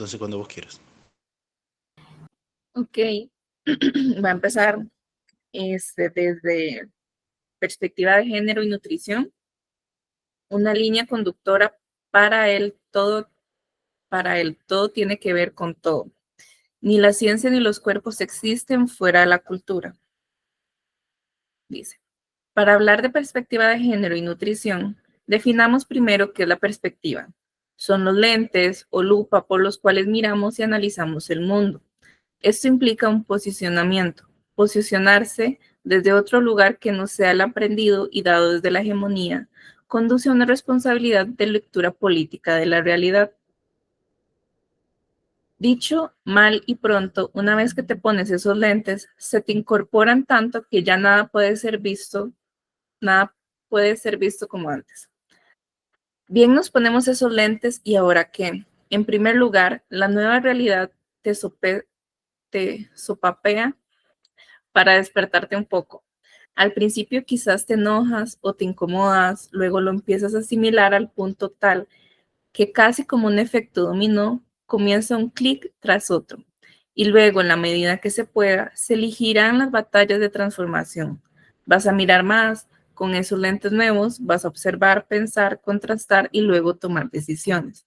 Entonces, cuando vos quieras. Ok, va a empezar desde perspectiva de género y nutrición, una línea conductora para el todo tiene que ver con todo. Ni la ciencia ni los cuerpos existen fuera de la cultura, dice. Para hablar de perspectiva de género y nutrición, definamos primero qué es la perspectiva. Son los lentes o lupa por los cuales miramos y analizamos el mundo. Esto implica un posicionamiento, posicionarse desde otro lugar que no sea el aprendido y dado desde la hegemonía, conduce a una responsabilidad de lectura política de la realidad. Dicho mal y pronto, una vez que te pones esos lentes, se te incorporan tanto que ya nada puede ser visto como antes. Bien, nos ponemos esos lentes y ahora qué. En primer lugar, la nueva realidad te sopapea para despertarte un poco. Al principio quizás te enojas o te incomodas, luego lo empiezas a asimilar al punto tal que casi como un efecto dominó, comienza un clic tras otro. Y luego, en la medida que se pueda, se elegirán las batallas de transformación. Vas a mirar más, con esos lentes nuevos, vas a observar, pensar, contrastar y luego tomar decisiones.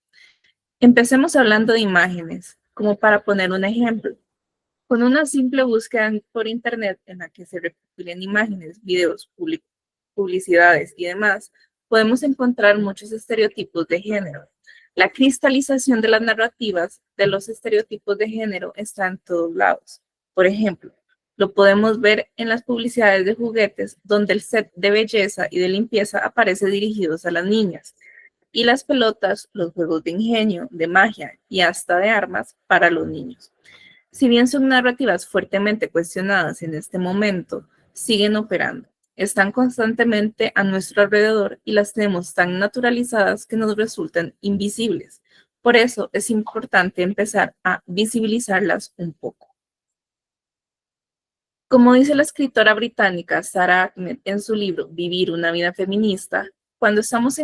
Empecemos hablando de imágenes, como para poner un ejemplo. Con una simple búsqueda por internet en la que se recopilen imágenes, videos, publicidades y demás, podemos encontrar muchos estereotipos de género. La cristalización de las narrativas de los estereotipos de género está en todos lados. Por ejemplo, lo podemos ver en las publicidades de juguetes, donde el set de belleza y de limpieza aparece dirigidos a las niñas, y las pelotas, los juegos de ingenio, de magia y hasta de armas para los niños. Si bien son narrativas fuertemente cuestionadas en este momento, siguen operando. Están constantemente a nuestro alrededor y las tenemos tan naturalizadas que nos resultan invisibles. Por eso es importante empezar a visibilizarlas un poco. Como dice la escritora británica Sarah Ahmed en su libro Vivir una vida feminista, cuando estamos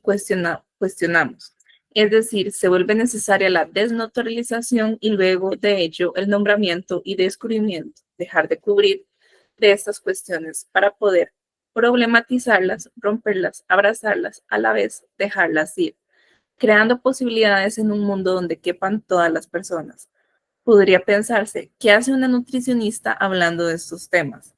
cuestionamos. Es decir, se vuelve necesaria la desnaturalización y luego de ello el nombramiento y descubrimiento, dejar de cubrir de estas cuestiones para poder problematizarlas, romperlas, abrazarlas, a la vez dejarlas ir, creando posibilidades en un mundo donde quepan todas las personas. Podría pensarse, ¿qué hace una nutricionista hablando de estos temas?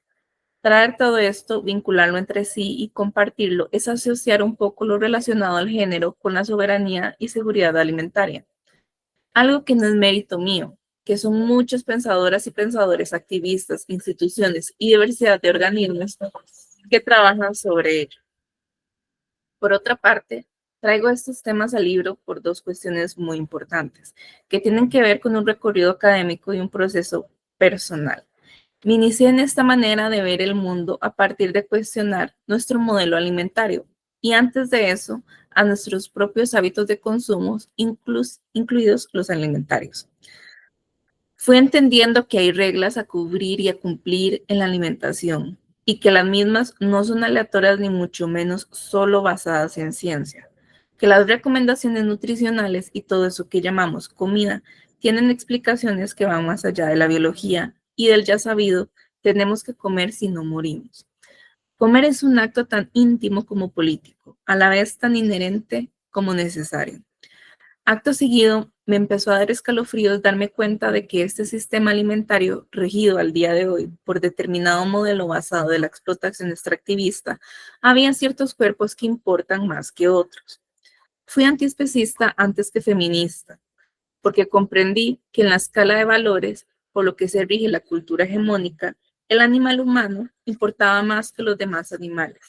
Traer todo esto, vincularlo entre sí y compartirlo es asociar un poco lo relacionado al género con la soberanía y seguridad alimentaria. Algo que no es mérito mío, que son muchos pensadoras y pensadores, activistas, instituciones y diversidad de organismos que trabajan sobre ello. Por otra parte, traigo estos temas al libro por dos cuestiones muy importantes, que tienen que ver con un recorrido académico y un proceso personal. Me inicié en esta manera de ver el mundo a partir de cuestionar nuestro modelo alimentario y antes de eso a nuestros propios hábitos de consumo, incluidos los alimentarios. Fui entendiendo que hay reglas a cubrir y a cumplir en la alimentación y que las mismas no son aleatorias ni mucho menos solo basadas en ciencia, que las recomendaciones nutricionales y todo eso que llamamos comida tienen explicaciones que van más allá de la biología y del ya sabido, tenemos que comer si no morimos. Comer es un acto tan íntimo como político, a la vez tan inherente como necesario. Acto seguido, me empezó a dar escalofríos darme cuenta de que este sistema alimentario, regido al día de hoy por determinado modelo basado de la explotación extractivista, había ciertos cuerpos que importan más que otros. Fui antiespecista antes que feminista, porque comprendí que en la escala de valores, por lo que se rige la cultura hegemónica, el animal humano importaba más que los demás animales.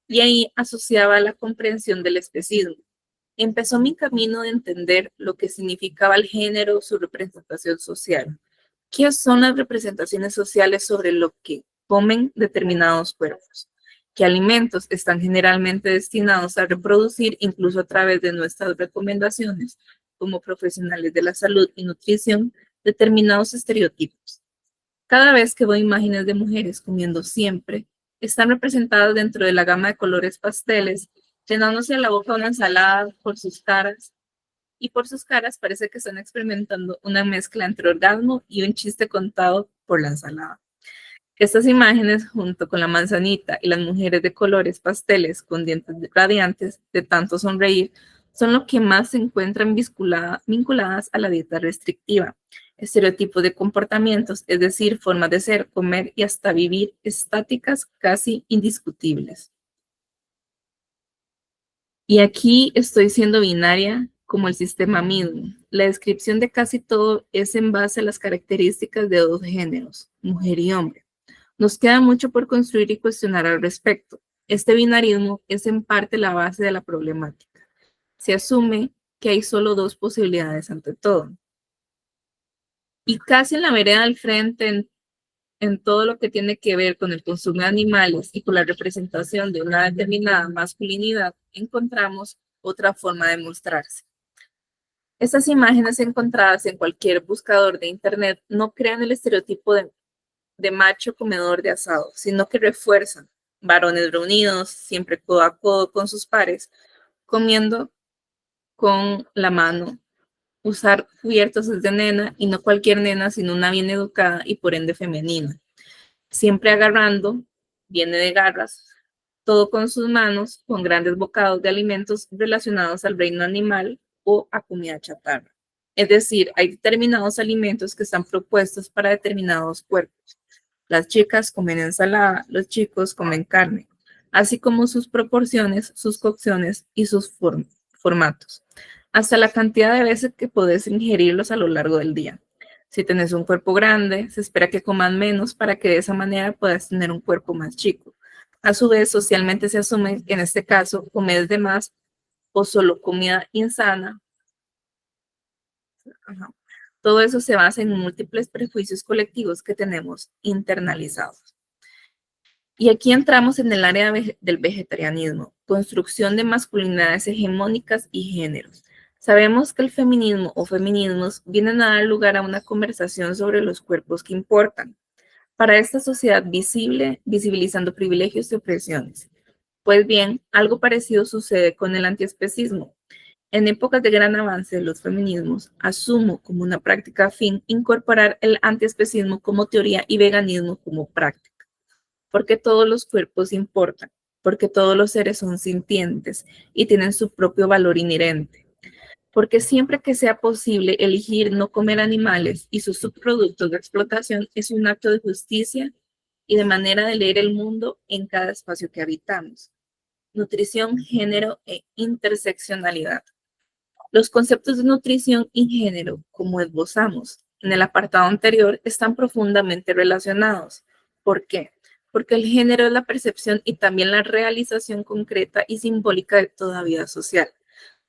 Y ahí asociaba la comprensión del especismo. Empezó mi camino de entender lo que significaba el género, su representación social. ¿Qué son las representaciones sociales sobre lo que comen determinados cuerpos? ¿Qué alimentos están generalmente destinados a reproducir, incluso a través de nuestras recomendaciones como profesionales de la salud y nutrición, determinados estereotipos? Cada vez que veo imágenes de mujeres comiendo siempre, están representadas dentro de la gama de colores pasteles, llenándose la boca de una ensalada por sus caras. y por sus caras parece que están experimentando una mezcla entre orgasmo y un chiste contado por la ensalada. Estas imágenes, junto con la manzanita y las mujeres de colores pasteles con dientes radiantes de tanto sonreír, son lo que más se encuentran vinculadas a la dieta restrictiva, estereotipos de comportamientos, es decir, formas de ser, comer y hasta vivir estáticas casi indiscutibles. Y aquí estoy siendo binaria como el sistema mismo. La descripción de casi todo es en base a las características de dos géneros, mujer y hombre. Nos queda mucho por construir y cuestionar al respecto. Este binarismo es en parte la base de la problemática. Se asume que hay solo dos posibilidades ante todo. Y casi en la vereda del frente, en todo lo que tiene que ver con el consumo de animales y con la representación de una determinada masculinidad, encontramos otra forma de mostrarse. Estas imágenes encontradas en cualquier buscador de Internet no crean el estereotipo de macho comedor de asado, sino que refuerzan varones reunidos, siempre codo a codo con sus pares, comiendo con la mano. Usar cubiertos es de nena y no cualquier nena, sino una bien educada y por ende femenina. Siempre agarrando, viene de garras, todo con sus manos, con grandes bocados de alimentos relacionados al reino animal o a comida chatarra. Es decir, hay determinados alimentos que están propuestos para determinados cuerpos. Las chicas comen ensalada, los chicos comen carne, así como sus proporciones, sus cocciones y sus formatos, hasta la cantidad de veces que puedes ingerirlos a lo largo del día. Si tienes un cuerpo grande, se espera que coman menos para que de esa manera puedas tener un cuerpo más chico. A su vez, socialmente se asume que en este caso comes de más o solo comida insana. Ajá. Todo eso se basa en múltiples prejuicios colectivos que tenemos internalizados. Y aquí entramos en el área del vegetarianismo, construcción de masculinidades hegemónicas y géneros. Sabemos que el feminismo o feminismos vienen a dar lugar a una conversación sobre los cuerpos que importan para esta sociedad visible, visibilizando privilegios y opresiones. Pues bien, algo parecido sucede con el antiespecismo. En épocas de gran avance de los feminismos, asumo como una práctica afín incorporar el antiespecismo como teoría y veganismo como práctica, porque todos los cuerpos importan, porque todos los seres son sintientes y tienen su propio valor inherente, porque siempre que sea posible elegir no comer animales y sus subproductos de explotación es un acto de justicia y de manera de leer el mundo en cada espacio que habitamos. Nutrición, género e interseccionalidad. Los conceptos de nutrición y género, como esbozamos en el apartado anterior, están profundamente relacionados. ¿Por qué? Porque el género es la percepción y también la realización concreta y simbólica de toda vida social.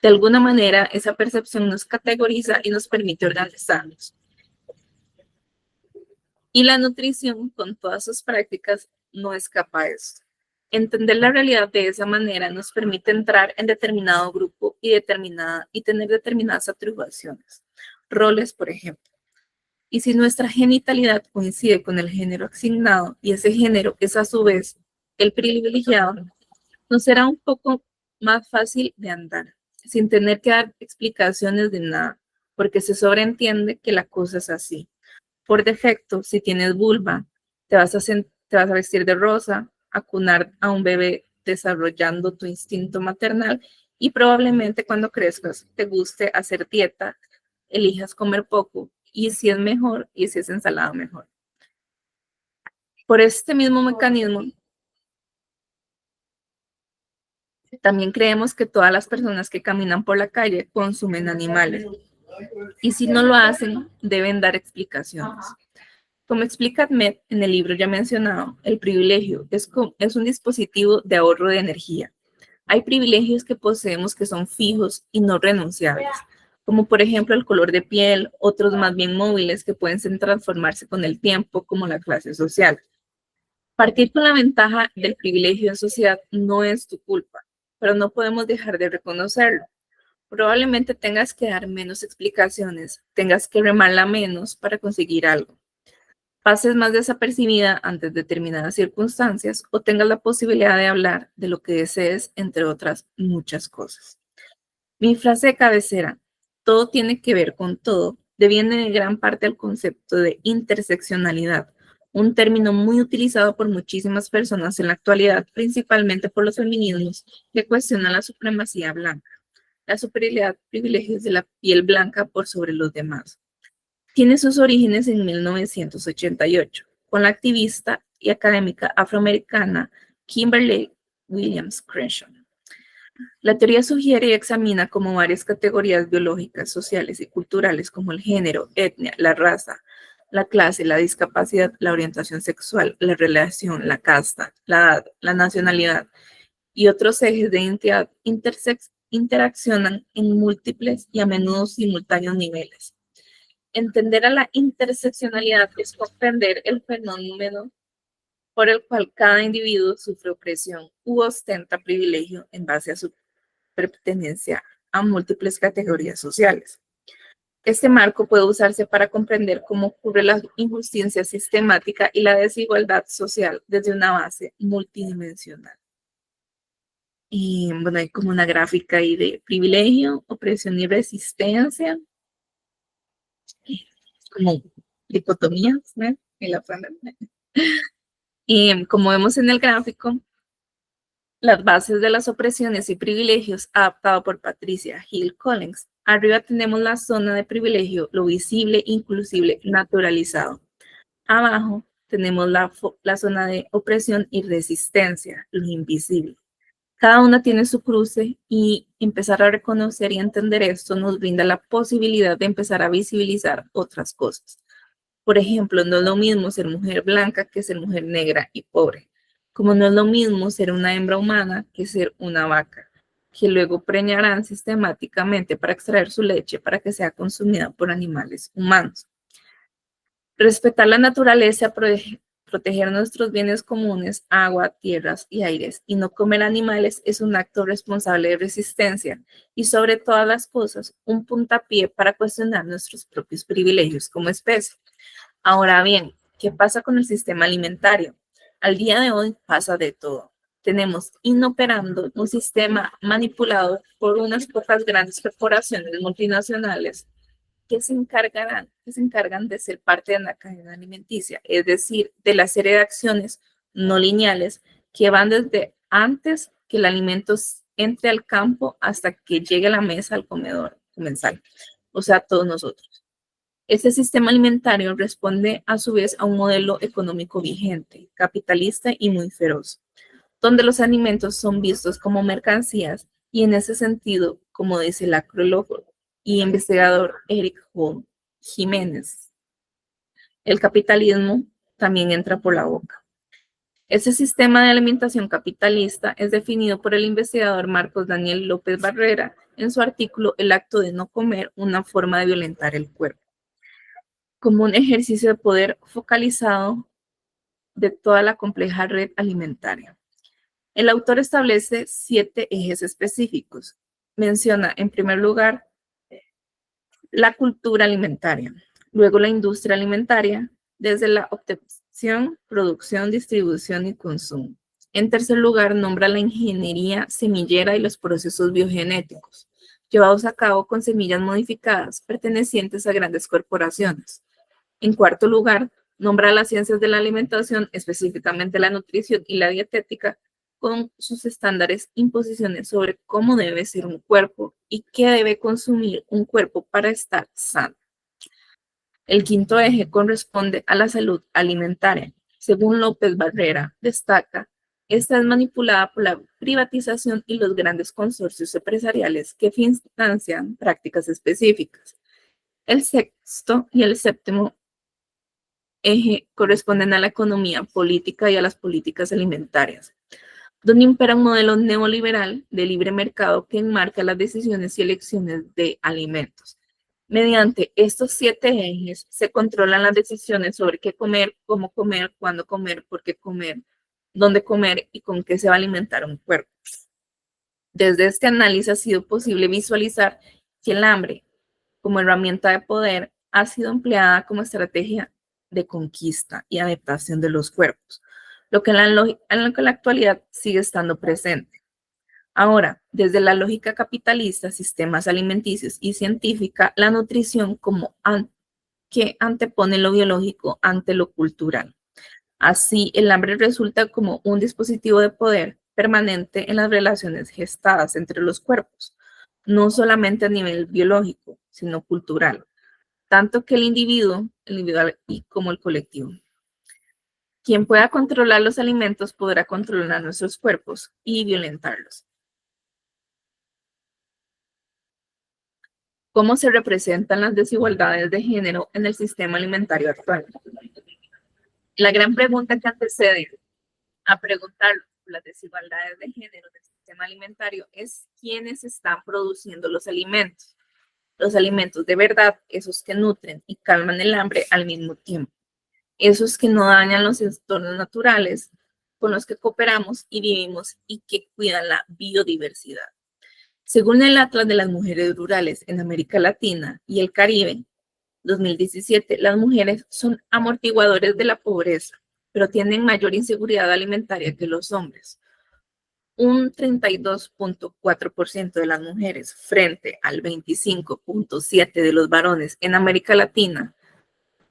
De alguna manera, esa percepción nos categoriza y nos permite organizarnos. Y la nutrición, con todas sus prácticas, no escapa a esto. Entender la realidad de esa manera nos permite entrar en determinado grupo y tener determinadas atribuciones, roles, por ejemplo. Y si nuestra genitalidad coincide con el género asignado y ese género es a su vez el privilegiado, nos será un poco más fácil de andar, sin tener que dar explicaciones de nada, porque se sobreentiende que la cosa es así. Por defecto, si tienes vulva, te vas a vestir de rosa, acunar a un bebé desarrollando tu instinto maternal y probablemente cuando crezcas te guste hacer dieta, elijas comer poco y si es mejor y si es ensalada mejor. Por este mismo mecanismo, también creemos que todas las personas que caminan por la calle consumen animales y si no lo hacen, deben dar explicaciones. Como explica Ahmed en el libro ya mencionado, el privilegio es un dispositivo de ahorro de energía. Hay privilegios que poseemos que son fijos y no renunciables, como por ejemplo el color de piel, otros más bien móviles que pueden transformarse con el tiempo, como la clase social. Partir con la ventaja del privilegio en sociedad no es tu culpa, pero no podemos dejar de reconocerlo. Probablemente tengas que dar menos explicaciones, tengas que remarla menos para conseguir algo, pases más desapercibida ante determinadas circunstancias o tengas la posibilidad de hablar de lo que desees, entre otras muchas cosas. Mi frase de cabecera, todo tiene que ver con todo, deviene de gran parte el concepto de interseccionalidad, un término muy utilizado por muchísimas personas en la actualidad, principalmente por los feminismos que cuestionan la supremacía blanca, la superioridad, privilegios de la piel blanca por sobre los demás. Tiene sus orígenes en 1988, con la activista y académica afroamericana Kimberly Williams Crenshaw. La teoría sugiere y examina cómo varias categorías biológicas, sociales y culturales, como el género, etnia, la raza, la clase, la discapacidad, la orientación sexual, la relación, la casta, la edad, la nacionalidad y otros ejes de identidad interaccionan en múltiples y a menudo simultáneos niveles. Entender a la interseccionalidad es comprender el fenómeno por el cual cada individuo sufre opresión u ostenta privilegio en base a su pertenencia a múltiples categorías sociales. Este marco puede usarse para comprender cómo ocurre la injusticia sistemática y la desigualdad social desde una base multidimensional. Y bueno, hay como una gráfica ahí de privilegio, opresión y resistencia, como dicotomías, ¿no? En la y como vemos en el gráfico, las bases de las opresiones y privilegios adaptado por Patricia Hill Collins. Arriba tenemos la zona de privilegio, lo visible, inclusive, naturalizado. Abajo tenemos la zona de opresión y resistencia, lo invisible. Cada una tiene su cruce y empezar a reconocer y entender esto nos brinda la posibilidad de empezar a visibilizar otras cosas. Por ejemplo, no es lo mismo ser mujer blanca que ser mujer negra y pobre, como no es lo mismo ser una hembra humana que ser una vaca, que luego preñarán sistemáticamente para extraer su leche para que sea consumida por animales humanos. Respetar la naturaleza, proteger nuestros bienes comunes, agua, tierras y aires, y no comer animales es un acto responsable de resistencia y sobre todas las cosas, un puntapié para cuestionar nuestros propios privilegios como especie. Ahora bien, ¿qué pasa con el sistema alimentario? Al día de hoy pasa de todo. Tenemos inoperando un sistema manipulado por unas pocas grandes corporaciones multinacionales que se encargan de ser parte de la cadena alimenticia, es decir, de la serie de acciones no lineales que van desde antes que el alimento entre al campo hasta que llegue a la mesa al comedor comensal, o sea, todos nosotros. Este sistema alimentario responde a su vez a un modelo económico vigente, capitalista y muy feroz, donde los alimentos son vistos como mercancías y en ese sentido, como dice el acrólogo y investigador Eric Holm Jiménez, el capitalismo también entra por la boca. Ese sistema de alimentación capitalista es definido por el investigador Marcos Daniel López Barrera en su artículo El acto de no comer, una forma de violentar el cuerpo, como un ejercicio de poder focalizado de toda la compleja red alimentaria. El autor establece 7 ejes específicos. Menciona, en primer lugar, la cultura alimentaria, luego la industria alimentaria, desde la obtención, producción, distribución y consumo. En tercer lugar, nombra la ingeniería semillera y los procesos biogenéticos, llevados a cabo con semillas modificadas pertenecientes a grandes corporaciones. En cuarto lugar, nombra las ciencias de la alimentación, específicamente la nutrición y la dietética, con sus estándares, imposiciones sobre cómo debe ser un cuerpo y qué debe consumir un cuerpo para estar sano. El quinto eje corresponde a la salud alimentaria. Según López Barrera, destaca, esta es manipulada por la privatización y los grandes consorcios empresariales que financian prácticas específicas. El sexto y el séptimo eje corresponden a la economía política y a las políticas alimentarias, donde impera un modelo neoliberal de libre mercado que enmarca las decisiones y elecciones de alimentos. Mediante estos 7 ejes se controlan las decisiones sobre qué comer, cómo comer, cuándo comer, por qué comer, dónde comer y con qué se va a alimentar un cuerpo. Desde este análisis ha sido posible visualizar que el hambre, como herramienta de poder, ha sido empleada como estrategia de conquista y adaptación de los cuerpos, lo que en la actualidad sigue estando presente. Ahora, desde la lógica capitalista, sistemas alimenticios y científica, la nutrición que antepone lo biológico ante lo cultural. Así, el hambre resulta como un dispositivo de poder permanente en las relaciones gestadas entre los cuerpos, no solamente a nivel biológico, sino cultural, tanto que el individual y como el colectivo. Quien pueda controlar los alimentos podrá controlar nuestros cuerpos y violentarlos. ¿Cómo se representan las desigualdades de género en el sistema alimentario actual? La gran pregunta que antecede a preguntar por las desigualdades de género del sistema alimentario es quiénes están produciendo los alimentos. Los alimentos de verdad, esos que nutren y calman el hambre al mismo tiempo. Esos que no dañan los entornos naturales con los que cooperamos y vivimos y que cuidan la biodiversidad. Según el Atlas de las Mujeres Rurales en América Latina y el Caribe, 2017, las mujeres son amortiguadores de la pobreza, pero tienen mayor inseguridad alimentaria que los hombres. Un 32.4% de las mujeres frente al 25.7% de los varones en América Latina.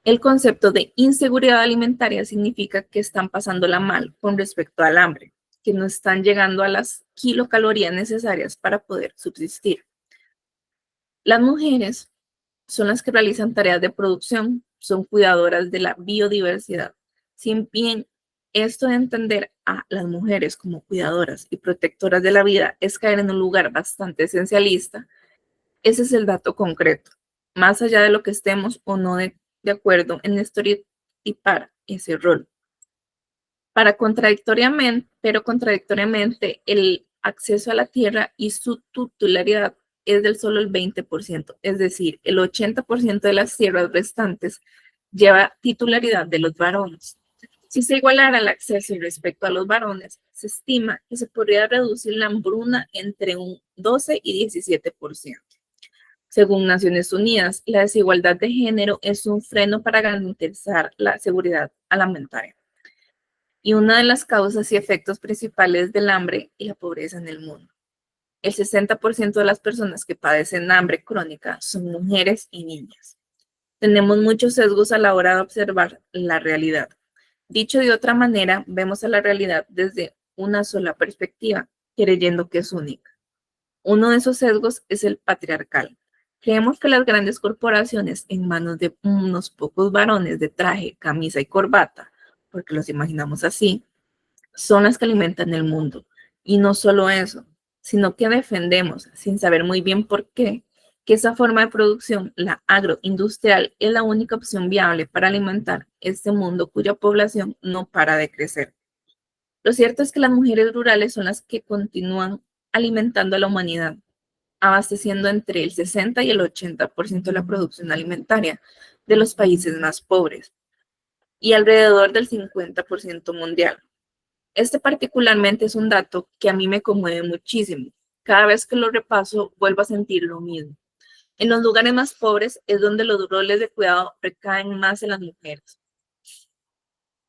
El concepto de inseguridad alimentaria significa que están pasándola mal con respecto al hambre, que no están llegando a las kilocalorías necesarias para poder subsistir. Las mujeres son las que realizan tareas de producción, son cuidadoras de la biodiversidad. Si bien esto de entender a las mujeres como cuidadoras y protectoras de la vida es caer en un lugar bastante esencialista, ese es el dato concreto, más allá de lo que estemos o no de acuerdo en estereotipar ese rol. Pero contradictoriamente, el acceso a la tierra y su titularidad es del solo el 20%, es decir, el 80% de las tierras restantes lleva titularidad de los varones. Si se igualara el acceso respecto a los varones, se estima que se podría reducir la hambruna entre un 12 y 17%. Según Naciones Unidas, la desigualdad de género es un freno para garantizar la seguridad alimentaria y una de las causas y efectos principales del hambre y la pobreza en el mundo. El 60% de las personas que padecen hambre crónica son mujeres y niñas. Tenemos muchos sesgos a la hora de observar la realidad. Dicho de otra manera, vemos a la realidad desde una sola perspectiva, creyendo que es única. Uno de esos sesgos es el patriarcal. Creemos que las grandes corporaciones en manos de unos pocos varones de traje, camisa y corbata, porque los imaginamos así, son las que alimentan el mundo. Y no solo eso, sino que defendemos, sin saber muy bien por qué, que esa forma de producción, la agroindustrial, es la única opción viable para alimentar este mundo cuya población no para de crecer. Lo cierto es que las mujeres rurales son las que continúan alimentando a la humanidad, abasteciendo entre el 60 y el 80% de la producción alimentaria de los países más pobres y alrededor del 50% mundial. Este particularmente es un dato que a mí me conmueve muchísimo. Cada vez que lo repaso, vuelvo a sentir lo mismo. En los lugares más pobres es donde los roles de cuidado recaen más en las mujeres.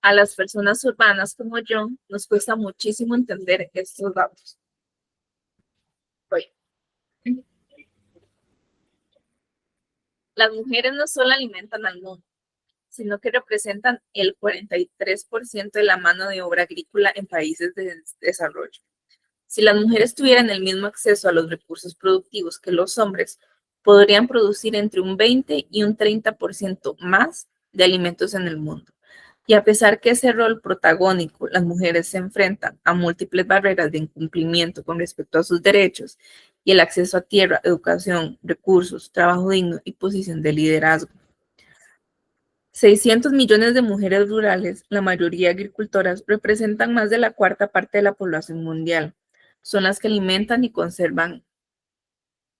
A las personas urbanas como yo nos cuesta muchísimo entender estos datos. Oye, las mujeres no solo alimentan al mundo, sino que representan el 43% de la mano de obra agrícola en países de desarrollo. Si las mujeres tuvieran el mismo acceso a los recursos productivos que los hombres, podrían producir entre un 20 y un 30% más de alimentos en el mundo. Y a pesar que ese rol protagónico, las mujeres se enfrentan a múltiples barreras de incumplimiento con respecto a sus derechos y el acceso a tierra, educación, recursos, trabajo digno y posición de liderazgo. 600 millones de mujeres rurales, la mayoría agricultoras, representan más de la cuarta parte de la población mundial. Son las que alimentan y conservan,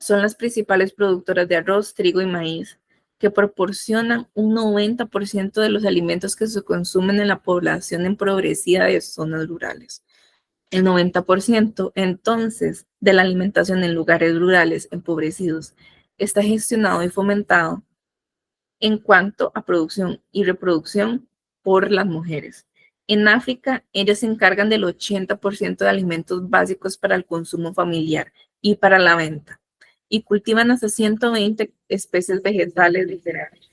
son las principales productoras de arroz, trigo y maíz, que proporcionan un 90% de los alimentos que se consumen en la población empobrecida de zonas rurales. El 90%, entonces, de la alimentación en lugares rurales empobrecidos está gestionado y fomentado en cuanto a producción y reproducción por las mujeres. En África, ellas se encargan del 80% de alimentos básicos para el consumo familiar y para la venta, y cultivan hasta 120 especies vegetales diferentes.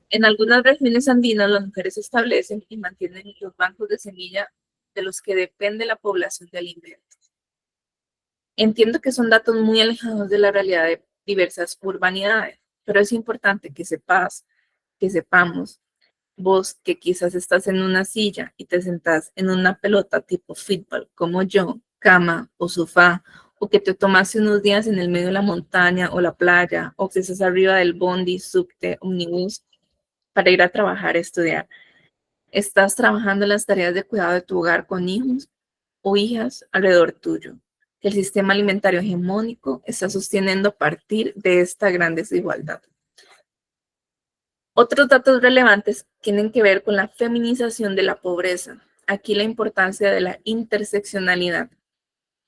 En algunas regiones andinas, las mujeres establecen y mantienen los bancos de semilla de los que depende la población de alimentos. Entiendo que son datos muy alejados de la realidad de diversas urbanidades, pero es importante que sepamos, vos que quizás estás en una silla y te sentás en una pelota tipo fútbol, como yo, cama o sofá, o que te tomaste unos días en el medio de la montaña o la playa, o que estás arriba del bondi, subte, omnibus, para ir a trabajar, a estudiar. Estás trabajando en las tareas de cuidado de tu hogar con hijos o hijas alrededor tuyo. El sistema alimentario hegemónico está sosteniendo a partir de esta gran desigualdad. Otros datos relevantes tienen que ver con la feminización de la pobreza. Aquí la importancia de la interseccionalidad.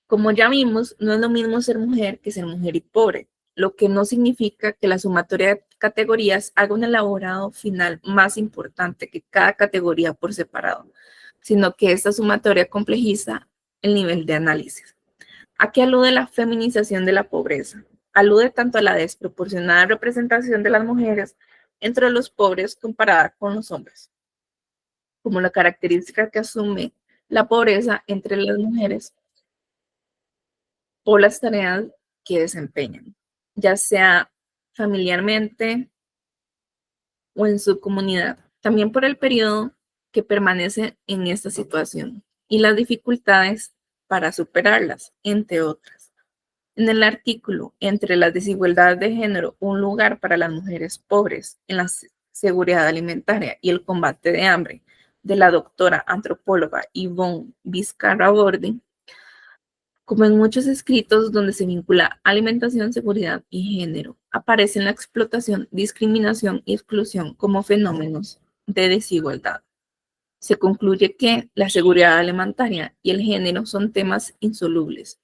Como ya vimos, no es lo mismo ser mujer que ser mujer y pobre, lo que no significa que la sumatoria de categorías haga un elaborado final más importante que cada categoría por separado, sino que esta sumatoria complejiza el nivel de análisis. ¿A qué alude la feminización de la pobreza? Alude tanto a la desproporcionada representación de las mujeres entre los pobres comparada con los hombres, como la característica que asume la pobreza entre las mujeres por las tareas que desempeñan, ya sea familiarmente o en su comunidad, también por el periodo que permanece en esta situación y las dificultades para superarlas, entre otras. En el artículo Entre las desigualdades de género, un lugar para las mujeres pobres en la seguridad alimentaria y el combate de hambre, de la doctora antropóloga Yvonne Vizcarra-Bordi, como en muchos escritos donde se vincula alimentación, seguridad y género, aparecen la explotación, discriminación y exclusión como fenómenos de desigualdad. Se concluye que la seguridad alimentaria y el género son temas insolubles.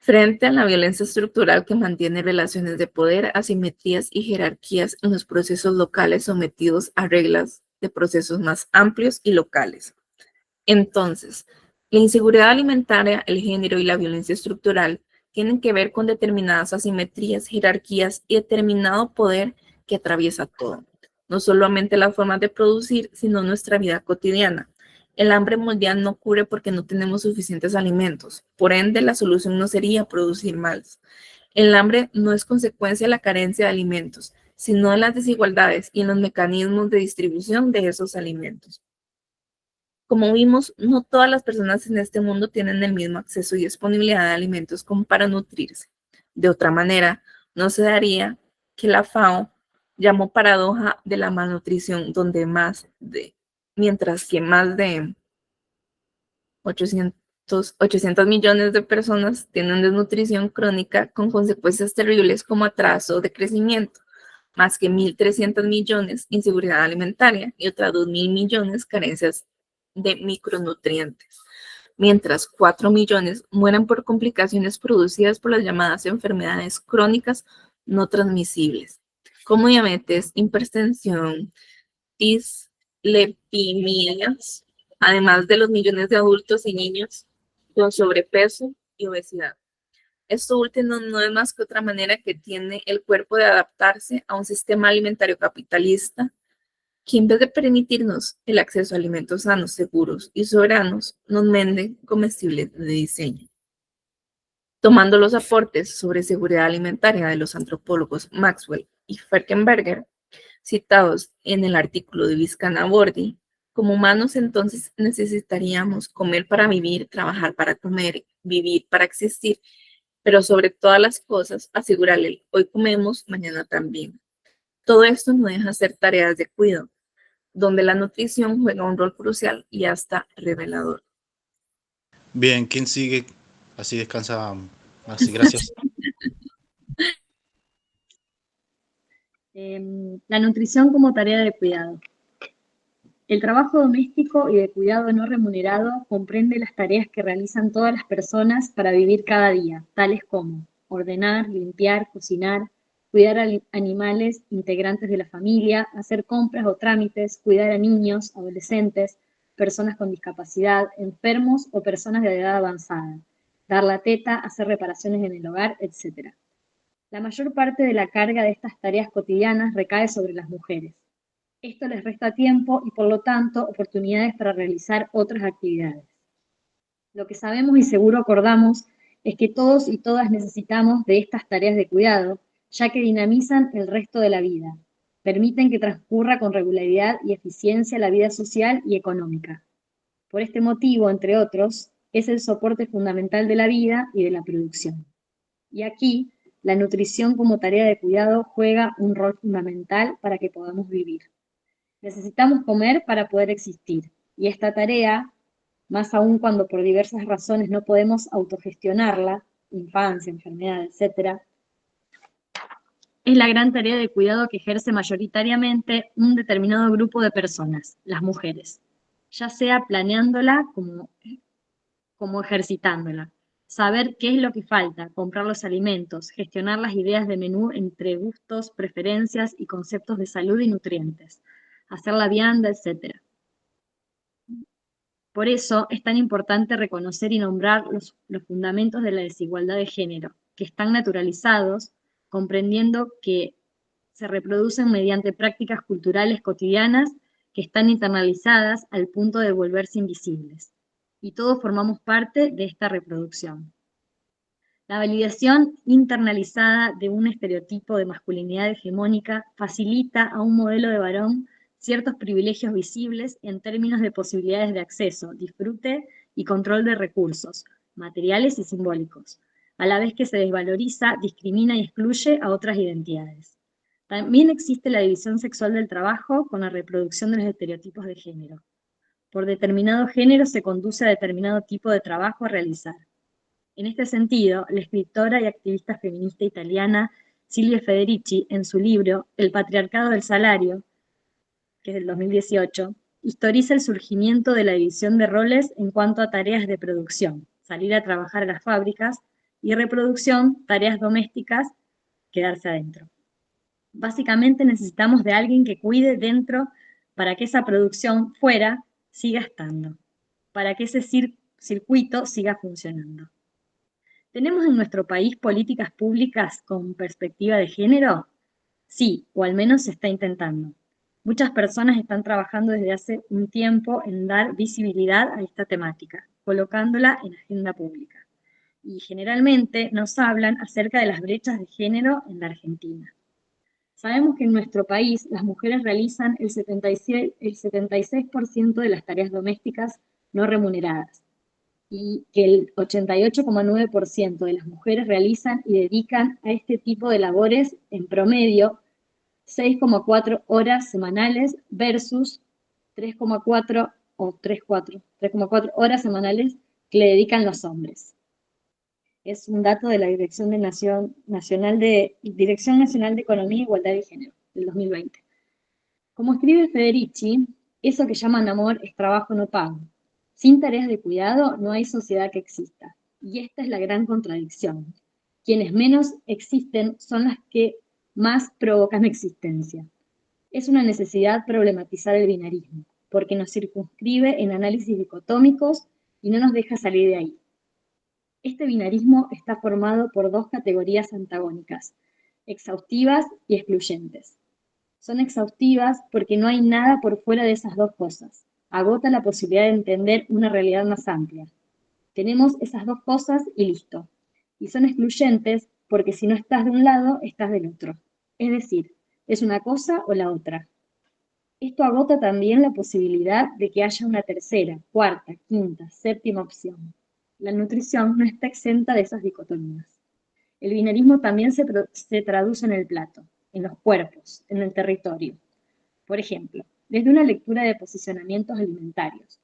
Frente a la violencia estructural que mantiene relaciones de poder, asimetrías y jerarquías en los procesos locales sometidos a reglas de procesos más amplios y locales. Entonces, la inseguridad alimentaria, el género y la violencia estructural tienen que ver con determinadas asimetrías, jerarquías y determinado poder que atraviesa todo, no solamente las formas de producir, sino nuestra vida cotidiana. El hambre mundial no ocurre porque no tenemos suficientes alimentos, por ende la solución no sería producir más. El hambre no es consecuencia de la carencia de alimentos, sino de las desigualdades y en los mecanismos de distribución de esos alimentos. Como vimos, no todas las personas en este mundo tienen el mismo acceso y disponibilidad de alimentos como para nutrirse. De otra manera, no se daría que la FAO llamó paradoja de la malnutrición, donde mientras que más de 800 millones de personas tienen desnutrición crónica con consecuencias terribles como atraso de crecimiento, más que 1.300 millones inseguridad alimentaria y otras 2.000 millones carencias de micronutrientes, mientras 4 millones mueren por complicaciones producidas por las llamadas enfermedades crónicas no transmisibles, como diabetes, hipertensión, dislipidemias, además de los millones de adultos y niños con sobrepeso y obesidad. Esto último no es más que otra manera que tiene el cuerpo de adaptarse a un sistema alimentario capitalista que en vez de permitirnos el acceso a alimentos sanos, seguros y soberanos, nos vende comestibles de diseño. Tomando los aportes sobre seguridad alimentaria de los antropólogos Maxwell y Falkenberger, citados en el artículo de Vizcarra-Bordi, como humanos entonces necesitaríamos comer para vivir, trabajar para comer, vivir para existir, pero sobre todas las cosas asegurarle hoy comemos, mañana también. Todo esto no deja de ser tareas de cuidado, donde la nutrición juega un rol crucial y hasta revelador. Bien, ¿quién sigue? Así descansa. Así, gracias. La nutrición como tarea de cuidado. El trabajo doméstico y de cuidado no remunerado comprende las tareas que realizan todas las personas para vivir cada día, tales como ordenar, limpiar, cocinar, cuidar a animales integrantes de la familia, hacer compras o trámites, cuidar a niños, adolescentes, personas con discapacidad, enfermos o personas de edad avanzada, dar la teta, hacer reparaciones en el hogar, etc. La mayor parte de la carga de estas tareas cotidianas recae sobre las mujeres. Esto les resta tiempo y, por lo tanto, oportunidades para realizar otras actividades. Lo que sabemos y seguro acordamos es que todos y todas necesitamos de estas tareas de cuidado, ya que dinamizan el resto de la vida, permiten que transcurra con regularidad y eficiencia la vida social y económica. Por este motivo, entre otros, es el soporte fundamental de la vida y de la producción. Y aquí, la nutrición como tarea de cuidado juega un rol fundamental para que podamos vivir. Necesitamos comer para poder existir, y esta tarea, más aún cuando por diversas razones no podemos autogestionarla, infancia, enfermedad, etc., es la gran tarea de cuidado que ejerce mayoritariamente un determinado grupo de personas, las mujeres, ya sea planeándola como ejercitándola. Saber qué es lo que falta, comprar los alimentos, gestionar las ideas de menú entre gustos, preferencias y conceptos de salud y nutrientes, hacer la vianda, etc. Por eso es tan importante reconocer y nombrar los fundamentos de la desigualdad de género, que están naturalizados, comprendiendo que se reproducen mediante prácticas culturales cotidianas que están internalizadas al punto de volverse invisibles. Y todos formamos parte de esta reproducción. La validación internalizada de un estereotipo de masculinidad hegemónica facilita a un modelo de varón ciertos privilegios visibles en términos de posibilidades de acceso, disfrute y control de recursos, materiales y simbólicos, a la vez que se desvaloriza, discrimina y excluye a otras identidades. También existe la división sexual del trabajo con la reproducción de los estereotipos de género. Por determinado género se conduce a determinado tipo de trabajo a realizar. En este sentido, la escritora y activista feminista italiana Silvia Federici, en su libro El patriarcado del salario, que es del 2018, historiza el surgimiento de la división de roles en cuanto a tareas de producción, salir a trabajar a las fábricas, y reproducción, tareas domésticas, quedarse adentro. Básicamente necesitamos de alguien que cuide dentro para que esa producción fuera siga estando, para que ese circuito siga funcionando. ¿Tenemos en nuestro país políticas públicas con perspectiva de género? Sí, o al menos se está intentando. Muchas personas están trabajando desde hace un tiempo en dar visibilidad a esta temática, colocándola en agenda pública. Y generalmente nos hablan acerca de las brechas de género en la Argentina. Sabemos que en nuestro país las mujeres realizan el 76% de las tareas domésticas no remuneradas, y que el 88,9% de las mujeres realizan y dedican a este tipo de labores en promedio 6,4 horas semanales versus 3,4 horas semanales que le dedican los hombres. Es un dato de la Dirección Nacional de Economía, Igualdad y Género, del 2020. Como escribe Federici, eso que llaman amor es trabajo no pago. Sin tareas de cuidado no hay sociedad que exista. Y esta es la gran contradicción. Quienes menos existen son las que más provocan existencia. Es una necesidad problematizar el binarismo, porque nos circunscribe en análisis dicotómicos y no nos deja salir de ahí. Este binarismo está formado por dos categorías antagónicas, exhaustivas y excluyentes. Son exhaustivas porque no hay nada por fuera de esas dos cosas. Agota la posibilidad de entender una realidad más amplia. Tenemos esas dos cosas y listo. Y son excluyentes porque si no estás de un lado, estás del otro. Es decir, es una cosa o la otra. Esto agota también la posibilidad de que haya una tercera, cuarta, quinta, séptima opción. La nutrición no está exenta de esas dicotomías. El binarismo también se traduce en el plato, en los cuerpos, en el territorio. Por ejemplo, desde una lectura de posicionamientos alimentarios.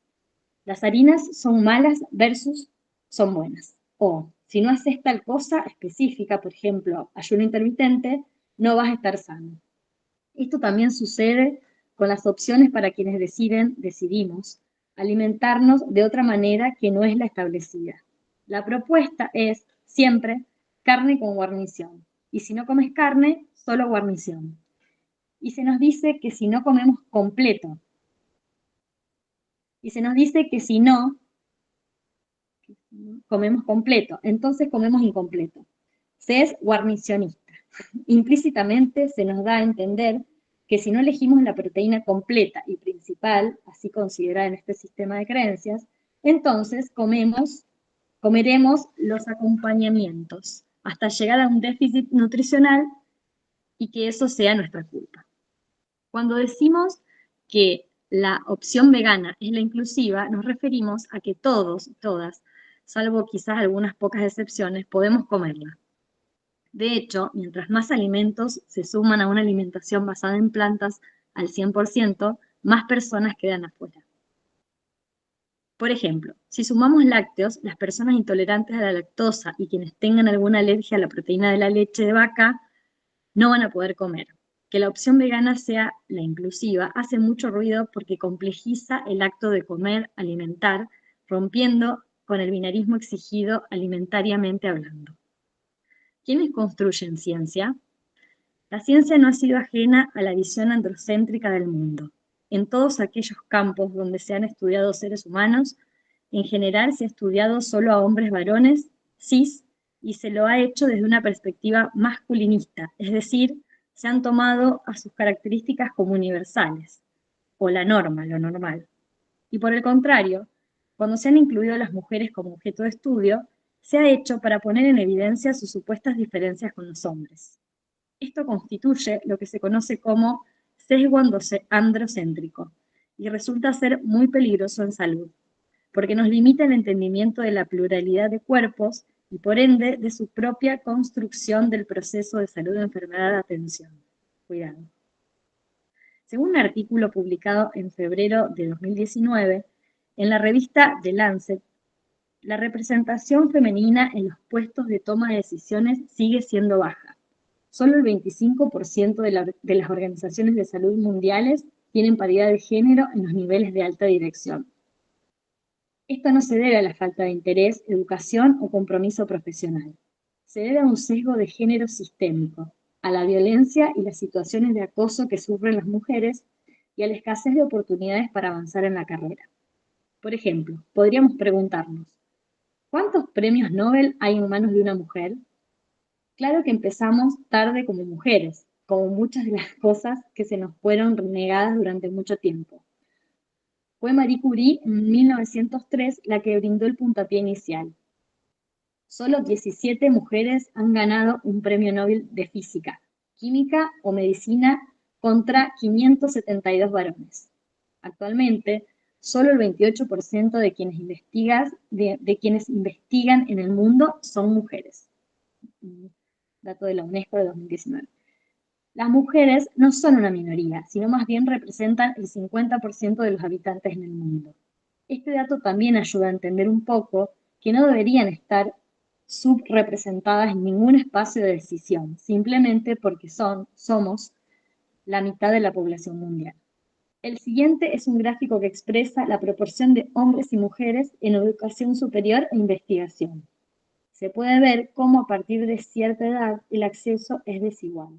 Las harinas son malas versus son buenas. O, si no haces tal cosa específica, por ejemplo, ayuno intermitente, no vas a estar sano. Esto también sucede con las opciones para quienes decidimos, alimentarnos de otra manera que no es la establecida. La propuesta es, siempre, carne con guarnición. Y si no comes carne, solo guarnición. Y se nos dice que si no comemos completo, y se nos dice que si no comemos completo, entonces comemos incompleto. Se es guarnicionista. Implícitamente se nos da a entender que si no elegimos la proteína completa y principal, así considerada en este sistema de creencias, entonces comeremos los acompañamientos hasta llegar a un déficit nutricional y que eso sea nuestra culpa. Cuando decimos que la opción vegana es la inclusiva, nos referimos a que todos, todas, salvo quizás algunas pocas excepciones, podemos comerla. De hecho, mientras más alimentos se suman a una alimentación basada en plantas al 100%, más personas quedan afuera. Por ejemplo, si sumamos lácteos, las personas intolerantes a la lactosa y quienes tengan alguna alergia a la proteína de la leche de vaca no van a poder comer. Que la opción vegana sea la inclusiva hace mucho ruido porque complejiza el acto de comer, alimentar, rompiendo con el binarismo exigido alimentariamente hablando. ¿Quiénes construyen ciencia? La ciencia no ha sido ajena a la visión androcéntrica del mundo. En todos aquellos campos donde se han estudiado seres humanos, en general se ha estudiado solo a hombres varones, cis, y se lo ha hecho desde una perspectiva masculinista, es decir, se han tomado a sus características como universales, o la norma, lo normal. Y por el contrario, cuando se han incluido a las mujeres como objeto de estudio, se ha hecho para poner en evidencia sus supuestas diferencias con los hombres. Esto constituye lo que se conoce como sesgo androcéntrico y resulta ser muy peligroso en salud, porque nos limita el entendimiento de la pluralidad de cuerpos y por ende de su propia construcción del proceso de salud, enfermedad, atención. Cuidado. Según un artículo publicado en febrero de 2019, en la revista The Lancet, la representación femenina en los puestos de toma de decisiones sigue siendo baja. Solo el 25% de las organizaciones de salud mundiales tienen paridad de género en los niveles de alta dirección. Esto no se debe a la falta de interés, educación o compromiso profesional. Se debe a un sesgo de género sistémico, a la violencia y las situaciones de acoso que sufren las mujeres y a la escasez de oportunidades para avanzar en la carrera. Por ejemplo, podríamos preguntarnos, ¿cuántos premios Nobel hay en manos de una mujer? Claro que empezamos tarde como mujeres, como muchas de las cosas que se nos fueron negadas durante mucho tiempo. Fue Marie Curie en 1903 la que brindó el puntapié inicial. Solo 17 mujeres han ganado un premio Nobel de Física, Química o Medicina contra 572 varones. Actualmente, solo el 28% de quienes investigan en el mundo son mujeres. Dato de la UNESCO de 2019. Las mujeres no son una minoría, sino más bien representan el 50% de los habitantes en el mundo. Este dato también ayuda a entender un poco que no deberían estar subrepresentadas en ningún espacio de decisión, simplemente porque somos la mitad de la población mundial. El siguiente es un gráfico que expresa la proporción de hombres y mujeres en educación superior e investigación. Se puede ver cómo a partir de cierta edad el acceso es desigual.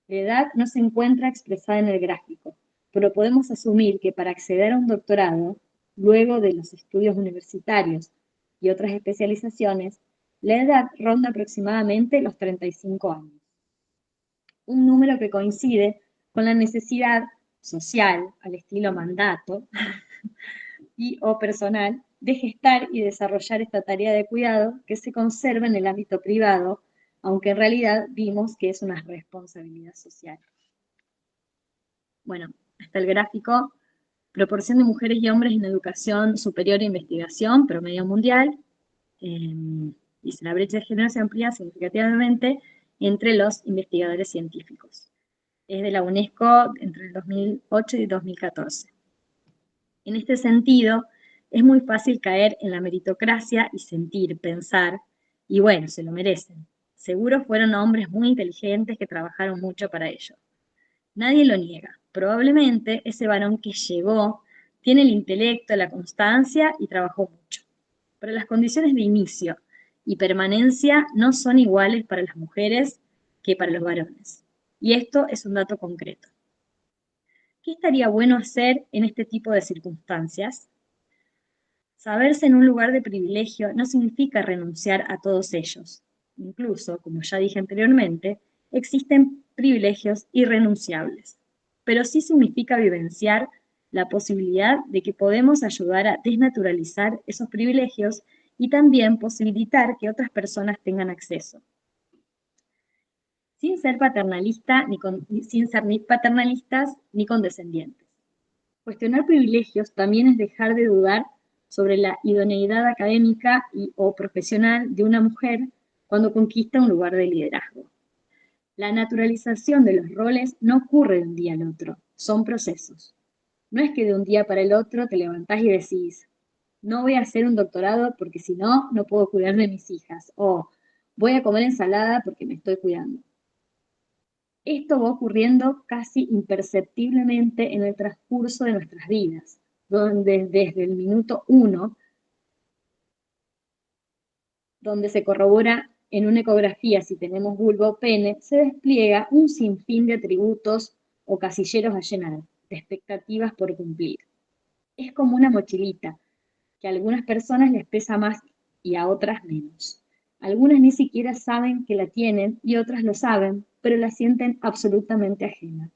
La edad no se encuentra expresada en el gráfico, pero podemos asumir que para acceder a un doctorado, luego de los estudios universitarios y otras especializaciones, la edad ronda aproximadamente los 35 años. Un número que coincide con la necesidad social, al estilo mandato, y o personal, de gestar y desarrollar esta tarea de cuidado que se conserva en el ámbito privado, aunque en realidad vimos que es una responsabilidad social. Bueno, está el gráfico, proporción de mujeres y hombres en educación superior e investigación, promedio mundial, dice la brecha de género se amplía significativamente entre los investigadores científicos. Es de la UNESCO entre el 2008 y 2014. En este sentido, es muy fácil caer en la meritocracia y sentir, pensar, y bueno, se lo merecen. Seguro fueron hombres muy inteligentes que trabajaron mucho para ello. Nadie lo niega. Probablemente ese varón que llegó tiene el intelecto, la constancia y trabajó mucho. Pero las condiciones de inicio y permanencia no son iguales para las mujeres que para los varones. Y esto es un dato concreto. ¿Qué estaría bueno hacer en este tipo de circunstancias? Saberse en un lugar de privilegio no significa renunciar a todos ellos. Incluso, como ya dije anteriormente, existen privilegios irrenunciables, pero sí significa vivenciar la posibilidad de que podemos ayudar a desnaturalizar esos privilegios y también posibilitar que otras personas tengan acceso. Sin ser sin ser ni paternalistas ni condescendientes. Cuestionar privilegios también es dejar de dudar sobre la idoneidad académica o profesional de una mujer cuando conquista un lugar de liderazgo. La naturalización de los roles no ocurre de un día al otro, son procesos. No es que de un día para el otro te levantás y decís, no voy a hacer un doctorado porque si no, no puedo cuidar de mis hijas, o voy a comer ensalada porque me estoy cuidando. Esto va ocurriendo casi imperceptiblemente en el transcurso de nuestras vidas, donde desde el minuto 1, donde se corrobora en una ecografía si tenemos vulva o pene, se despliega un sinfín de atributos o casilleros a llenar, de expectativas por cumplir. Es como una mochilita, que a algunas personas les pesa más y a otras menos. Algunas ni siquiera saben que la tienen y otras lo saben, pero la sienten absolutamente ajena.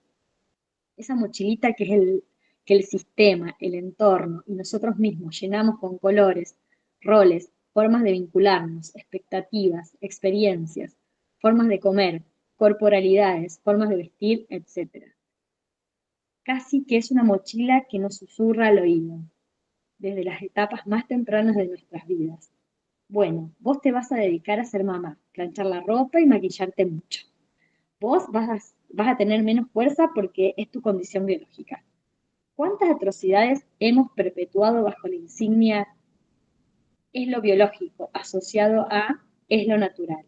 Esa mochilita que el sistema, el entorno y nosotros mismos llenamos con colores, roles, formas de vincularnos, expectativas, experiencias, formas de comer, corporalidades, formas de vestir, etc. Casi que es una mochila que nos susurra al oído, desde las etapas más tempranas de nuestras vidas. Bueno, vos te vas a dedicar a ser mamá, planchar la ropa y maquillarte mucho. Vos vas a tener menos fuerza porque es tu condición biológica. ¿Cuántas atrocidades hemos perpetuado bajo la insignia es lo biológico asociado a es lo natural?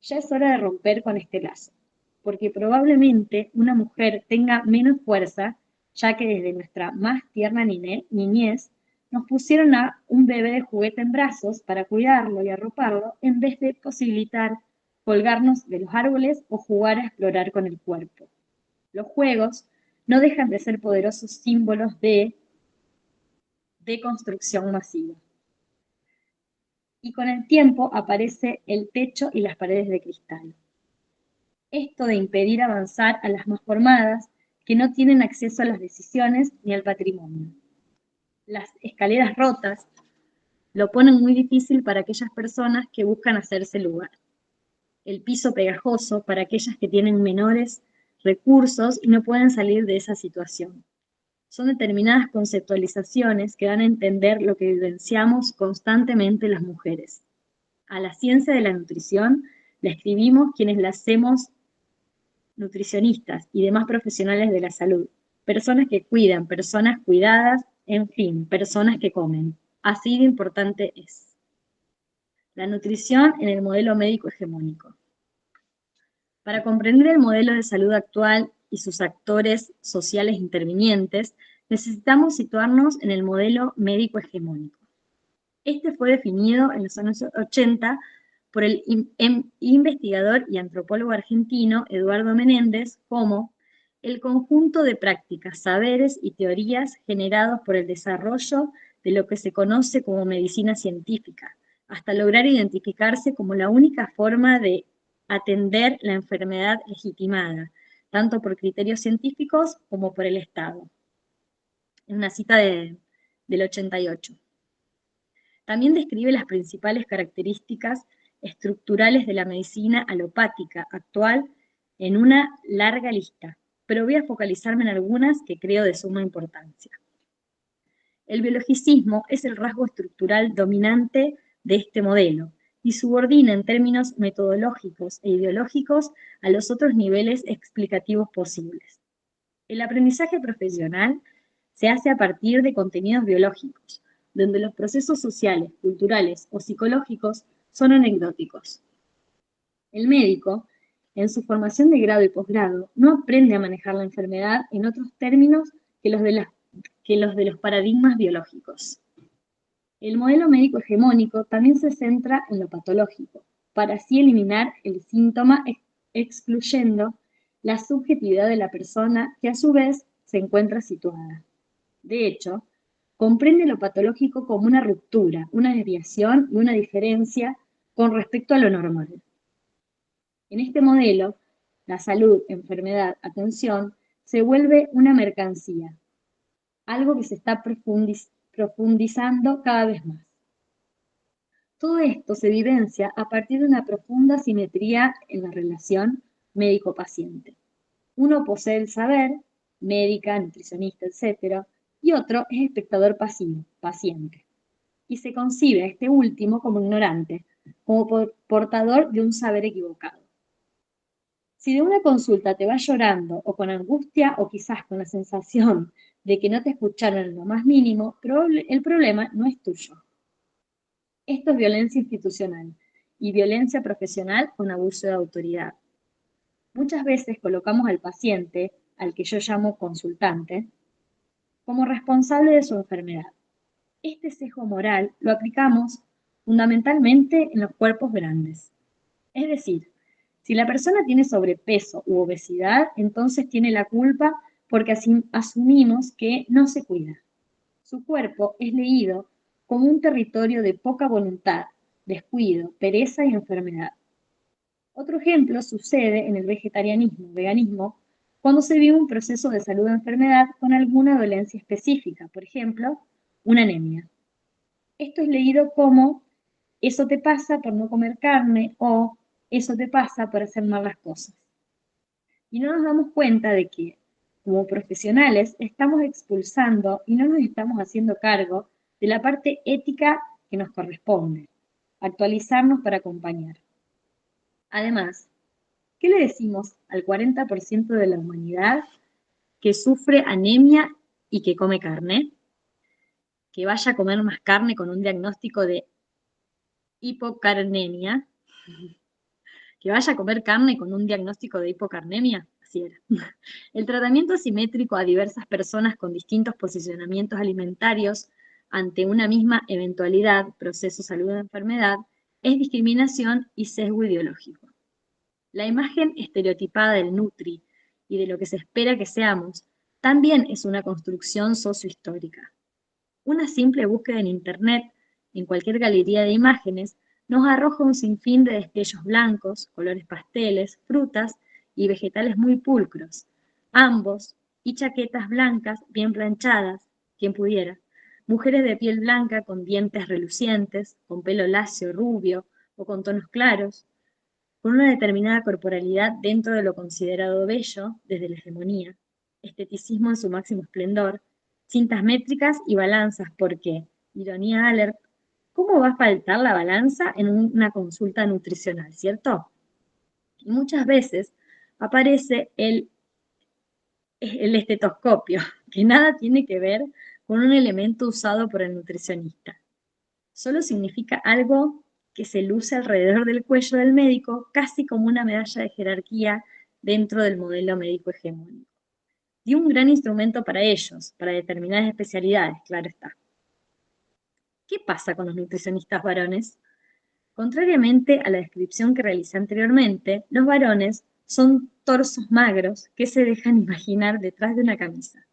Ya es hora de romper con este lazo, porque probablemente una mujer tenga menos fuerza, ya que desde nuestra más tierna niñez nos pusieron a un bebé de juguete en brazos para cuidarlo y arroparlo, en vez de posibilitar colgarnos de los árboles o jugar a explorar con el cuerpo. Los juegos no dejan de ser poderosos símbolos de deconstrucción masiva. Y con el tiempo aparece el techo y las paredes de cristal. Esto de impedir avanzar a las más formadas, que no tienen acceso a las decisiones ni al patrimonio. Las escaleras rotas lo ponen muy difícil para aquellas personas que buscan hacerse lugar. El piso pegajoso para aquellas que tienen menores recursos y no pueden salir de esa situación. Son determinadas conceptualizaciones que dan a entender lo que vivenciamos constantemente las mujeres. A la ciencia de la nutrición la escribimos quienes la hacemos nutricionistas y demás profesionales de la salud, personas que cuidan, personas cuidadas, en fin, personas que comen. Así de importante es. La nutrición en el modelo médico hegemónico. Para comprender el modelo de salud actual y sus actores sociales intervinientes, necesitamos situarnos en el modelo médico hegemónico. Este fue definido en los años 80 por el investigador y antropólogo argentino Eduardo Menéndez como el conjunto de prácticas, saberes y teorías generados por el desarrollo de lo que se conoce como medicina científica, hasta lograr identificarse como la única forma de atender la enfermedad legitimada, tanto por criterios científicos como por el Estado. En una cita del 88. También describe las principales características estructurales de la medicina alopática actual en una larga lista, pero voy a focalizarme en algunas que creo de suma importancia. El biologicismo es el rasgo estructural dominante de este modelo y subordina en términos metodológicos e ideológicos a los otros niveles explicativos posibles. El aprendizaje profesional se hace a partir de contenidos biológicos, donde los procesos sociales, culturales o psicológicos son anecdóticos. El médico, en su formación de grado y posgrado, no aprende a manejar la enfermedad en otros términos que los de los paradigmas biológicos. El modelo médico hegemónico también se centra en lo patológico, para así eliminar el síntoma excluyendo la subjetividad de la persona que a su vez se encuentra situada. De hecho, comprende lo patológico como una ruptura, una desviación y una diferencia con respecto a lo normal. En este modelo, la salud, enfermedad, atención, se vuelve una mercancía, algo que se está profundizando cada vez más. Todo esto se evidencia a partir de una profunda simetría en la relación médico-paciente. Uno posee el saber, médica, nutricionista, etc., y otro es espectador pasivo, paciente. Y se concibe a este último como ignorante, como portador de un saber equivocado. Si de una consulta te vas llorando o con angustia o quizás con la sensación de que no te escucharon en lo más mínimo, el problema no es tuyo. Esto es violencia institucional y violencia profesional con abuso de autoridad. Muchas veces colocamos al paciente, al que yo llamo consultante, como responsable de su enfermedad. Este sesgo moral lo aplicamos fundamentalmente en los cuerpos grandes. Es decir, si la persona tiene sobrepeso u obesidad, entonces tiene la culpa porque asumimos que no se cuida. Su cuerpo es leído como un territorio de poca voluntad, descuido, pereza y enfermedad. Otro ejemplo sucede en el vegetarianismo, veganismo, cuando se vive un proceso de salud o enfermedad con alguna dolencia específica, por ejemplo, una anemia. Esto es leído como eso te pasa por no comer carne o eso te pasa por hacer mal las cosas. Y no nos damos cuenta de que, como profesionales, estamos expulsando y no nos estamos haciendo cargo de la parte ética que nos corresponde, actualizarnos para acompañar. Además, ¿qué le decimos al 40% de la humanidad que sufre anemia y que come carne? Que vaya a comer más carne con un diagnóstico de hipocarnemia, que vaya a comer carne con un diagnóstico de hipocarnemia, así era. El tratamiento asimétrico a diversas personas con distintos posicionamientos alimentarios ante una misma eventualidad, proceso, salud o enfermedad, es discriminación y sesgo ideológico. La imagen estereotipada del Nutri y de lo que se espera que seamos también es una construcción sociohistórica. Una simple búsqueda en Internet, en cualquier galería de imágenes, nos arroja un sinfín de destellos blancos, colores pasteles, frutas y vegetales muy pulcros, ambos, y chaquetas blancas bien planchadas, quien pudiera, mujeres de piel blanca con dientes relucientes, con pelo lacio, rubio o con tonos claros, con una determinada corporalidad dentro de lo considerado bello desde la hegemonía, esteticismo en su máximo esplendor, cintas métricas y balanzas, porque, ironía alert, ¿cómo va a faltar la balanza en una consulta nutricional, cierto? Y muchas veces aparece el estetoscopio, que nada tiene que ver con un elemento usado por el nutricionista. Solo significa algo que se luce alrededor del cuello del médico, casi como una medalla de jerarquía dentro del modelo médico hegemónico. Y un gran instrumento para ellos, para determinadas especialidades, claro está. ¿Qué pasa con los nutricionistas varones? Contrariamente a la descripción que realicé anteriormente, los varones son torsos magros que se dejan imaginar detrás de una camisa.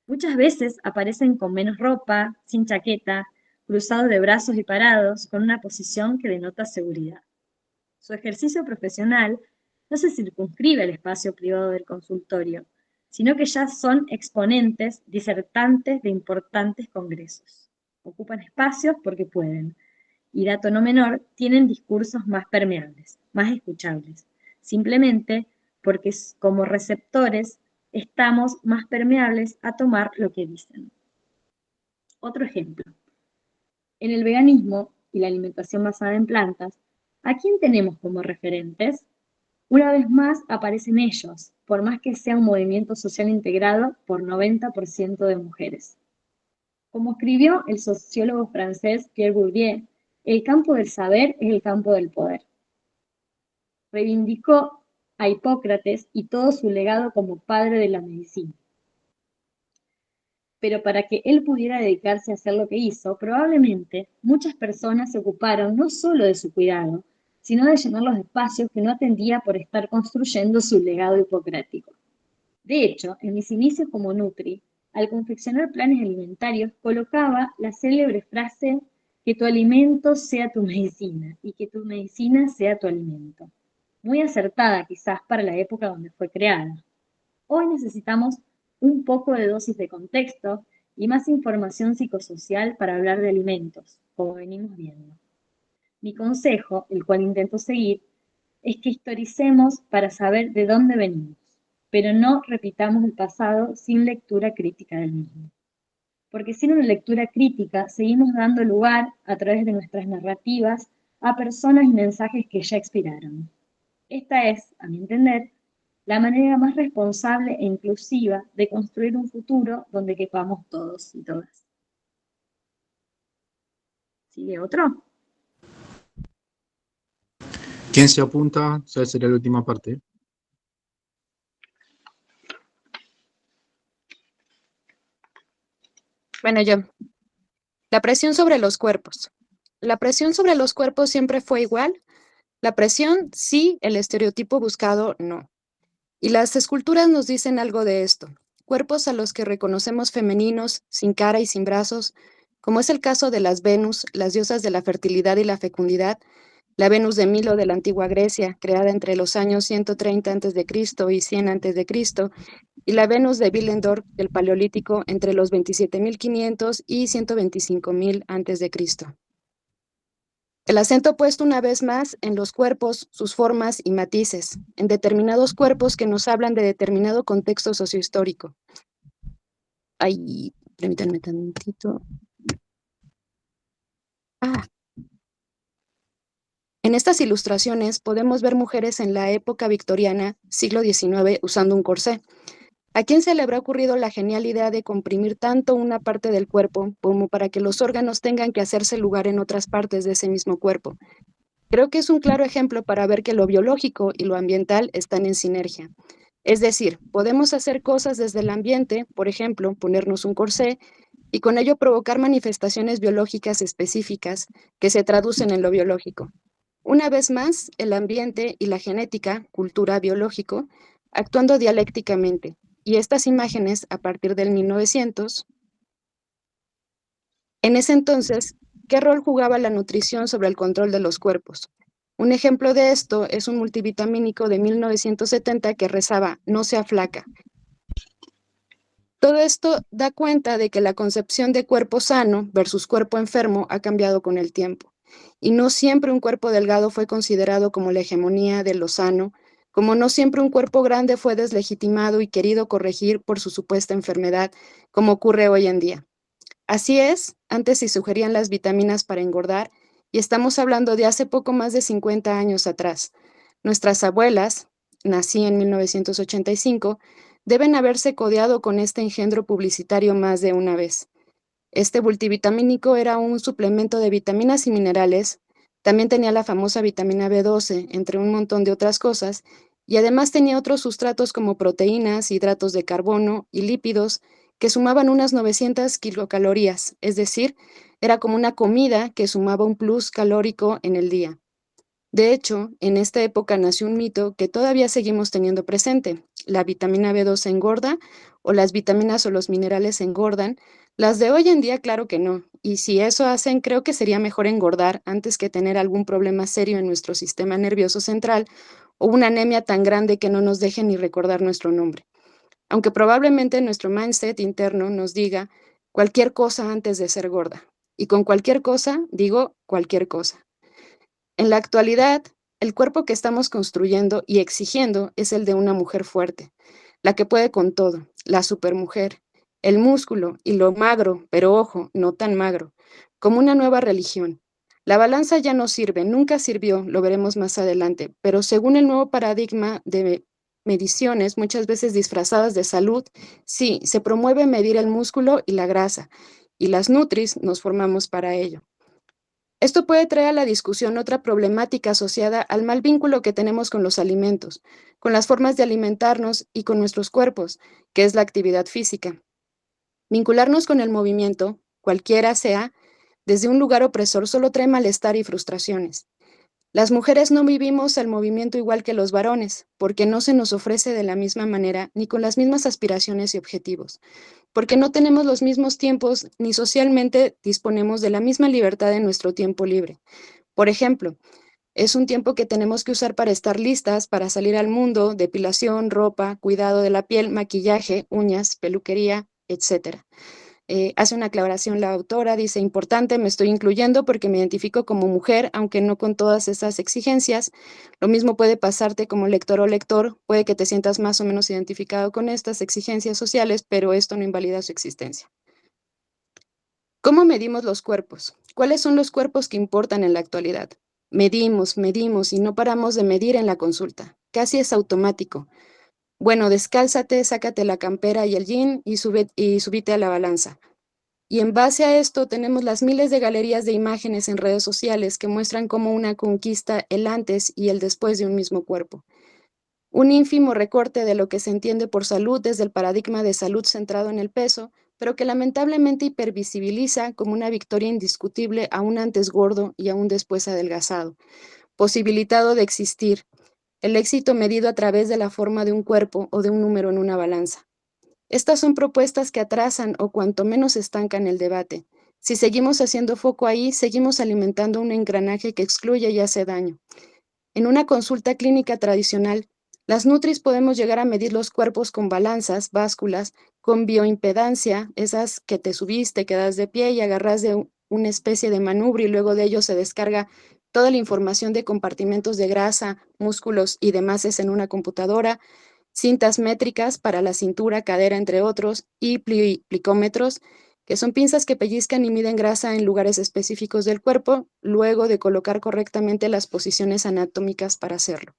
Muchas veces aparecen con menos ropa, sin chaqueta, cruzados de brazos y parados, con una posición que denota seguridad. Su ejercicio profesional no se circunscribe al espacio privado del consultorio, sino que ya son exponentes, disertantes de importantes congresos. Ocupan espacios porque pueden, y dato no menor, tienen discursos más permeables, más escuchables, simplemente porque como receptores estamos más permeables a tomar lo que dicen. Otro ejemplo. En el veganismo y la alimentación basada en plantas, ¿a quién tenemos como referentes? Una vez más aparecen ellos, por más que sea un movimiento social integrado por 90% de mujeres. Como escribió el sociólogo francés Pierre Bourdieu, el campo del saber es el campo del poder. Reivindicó a Hipócrates y todo su legado como padre de la medicina. Pero para que él pudiera dedicarse a hacer lo que hizo, probablemente muchas personas se ocuparon no solo de su cuidado, sino de llenar los espacios que no atendía por estar construyendo su legado hipocrático. De hecho, en mis inicios como Nutri, al confeccionar planes alimentarios, colocaba la célebre frase que tu alimento sea tu medicina y que tu medicina sea tu alimento. Muy acertada quizás para la época donde fue creada. Hoy necesitamos un poco de dosis de contexto y más información psicosocial para hablar de alimentos, como venimos viendo. Mi consejo, el cual intento seguir, es que historicemos para saber de dónde venimos, pero no repitamos el pasado sin lectura crítica del mismo. Porque sin una lectura crítica seguimos dando lugar, a través de nuestras narrativas, a personas y mensajes que ya expiraron. Esta es, a mi entender, la manera más responsable e inclusiva de construir un futuro donde quepamos todos y todas. ¿Sigue otro? ¿Quién se apunta? O sea, sería la última parte. Bueno, yo. La presión sobre los cuerpos. ¿La presión sobre los cuerpos siempre fue igual? La presión, sí, el estereotipo buscado, no. Y las esculturas nos dicen algo de esto. Cuerpos a los que reconocemos femeninos, sin cara y sin brazos, como es el caso de las Venus, las diosas de la fertilidad y la fecundidad, la Venus de Milo de la antigua Grecia, creada entre los años 130 a.C. y 100 a.C., y la Venus de Willendorf del Paleolítico entre los 27.500 y 125.000 a.C. El acento puesto una vez más en los cuerpos, sus formas y matices, en determinados cuerpos que nos hablan de determinado contexto sociohistórico. Ay, permítanme tantito. En estas ilustraciones podemos ver mujeres en la época victoriana, siglo XIX, usando un corsé. ¿A quién se le habrá ocurrido la genial idea de comprimir tanto una parte del cuerpo como para que los órganos tengan que hacerse lugar en otras partes de ese mismo cuerpo? Creo que es un claro ejemplo para ver que lo biológico y lo ambiental están en sinergia. Es decir, podemos hacer cosas desde el ambiente, por ejemplo, ponernos un corsé, y con ello provocar manifestaciones biológicas específicas que se traducen en lo biológico. Una vez más, el ambiente y la genética, cultura biológico, actuando dialécticamente. Y estas imágenes, a partir del 1900, en ese entonces, ¿qué rol jugaba la nutrición sobre el control de los cuerpos? Un ejemplo de esto es un multivitamínico de 1970 que rezaba, no sea flaca. Todo esto da cuenta de que la concepción de cuerpo sano versus cuerpo enfermo ha cambiado con el tiempo. Y no siempre un cuerpo delgado fue considerado como la hegemonía de lo sano, como no siempre un cuerpo grande fue deslegitimado y querido corregir por su supuesta enfermedad, como ocurre hoy en día. Así es, antes se sugerían las vitaminas para engordar, y estamos hablando de hace poco más de 50 años atrás. Nuestras abuelas, nací en 1985, deben haberse codeado con este engendro publicitario más de una vez. Este multivitamínico era un suplemento de vitaminas y minerales, también tenía la famosa vitamina B12, entre un montón de otras cosas, y además tenía otros sustratos como proteínas, hidratos de carbono y lípidos que sumaban unas 900 kilocalorías, es decir, era como una comida que sumaba un plus calórico en el día. De hecho, en esta época nació un mito que todavía seguimos teniendo presente. ¿La vitamina B12 engorda? ¿O las vitaminas o los minerales engordan? Las de hoy en día, claro que no. Y si eso hacen, creo que sería mejor engordar antes que tener algún problema serio en nuestro sistema nervioso central o una anemia tan grande que no nos deje ni recordar nuestro nombre. Aunque probablemente nuestro mindset interno nos diga cualquier cosa antes de ser gorda. Y con cualquier cosa, digo cualquier cosa. En la actualidad, el cuerpo que estamos construyendo y exigiendo es el de una mujer fuerte, la que puede con todo, la supermujer, el músculo y lo magro, pero ojo, no tan magro, como una nueva religión. La balanza ya no sirve, nunca sirvió, lo veremos más adelante, pero según el nuevo paradigma de mediciones, muchas veces disfrazadas de salud, sí, se promueve medir el músculo y la grasa, y las nutris nos formamos para ello. Esto puede traer a la discusión otra problemática asociada al mal vínculo que tenemos con los alimentos, con las formas de alimentarnos y con nuestros cuerpos, que es la actividad física. Vincularnos con el movimiento, cualquiera sea, desde un lugar opresor solo trae malestar y frustraciones. Las mujeres no vivimos el movimiento igual que los varones, porque no se nos ofrece de la misma manera ni con las mismas aspiraciones y objetivos, porque no tenemos los mismos tiempos ni socialmente disponemos de la misma libertad en nuestro tiempo libre. Por ejemplo, es un tiempo que tenemos que usar para estar listas, para salir al mundo, depilación, ropa, cuidado de la piel, maquillaje, uñas, peluquería, etc. Hace una aclaración la autora, dice, importante, me estoy incluyendo porque me identifico como mujer, aunque no con todas esas exigencias. Lo mismo puede pasarte como lector o lector, puede que te sientas más o menos identificado con estas exigencias sociales, pero esto no invalida su existencia. ¿Cómo medimos los cuerpos? ¿Cuáles son los cuerpos que importan en la actualidad? Medimos y no paramos de medir en la consulta. Casi es automático. Bueno, descálzate, sácate la campera y el jean y subite a la balanza. Y en base a esto tenemos las miles de galerías de imágenes en redes sociales que muestran cómo una conquista el antes y el después de un mismo cuerpo. Un ínfimo recorte de lo que se entiende por salud desde el paradigma de salud centrado en el peso, pero que lamentablemente hipervisibiliza como una victoria indiscutible a un antes gordo y a un después adelgazado, posibilitado de existir, el éxito medido a través de la forma de un cuerpo o de un número en una balanza. Estas son propuestas que atrasan o cuanto menos estancan el debate. Si seguimos haciendo foco ahí, seguimos alimentando un engranaje que excluye y hace daño. En una consulta clínica tradicional, las nutris podemos llegar a medir los cuerpos con balanzas, básculas, con bioimpedancia, esas que te subiste, quedas de pie y agarras de una especie de manubrio y luego de ello se descarga toda la información de compartimentos de grasa, músculos y demás en una computadora, cintas métricas para la cintura, cadera, entre otros, y plicómetros, que son pinzas que pellizcan y miden grasa en lugares específicos del cuerpo, luego de colocar correctamente las posiciones anatómicas para hacerlo.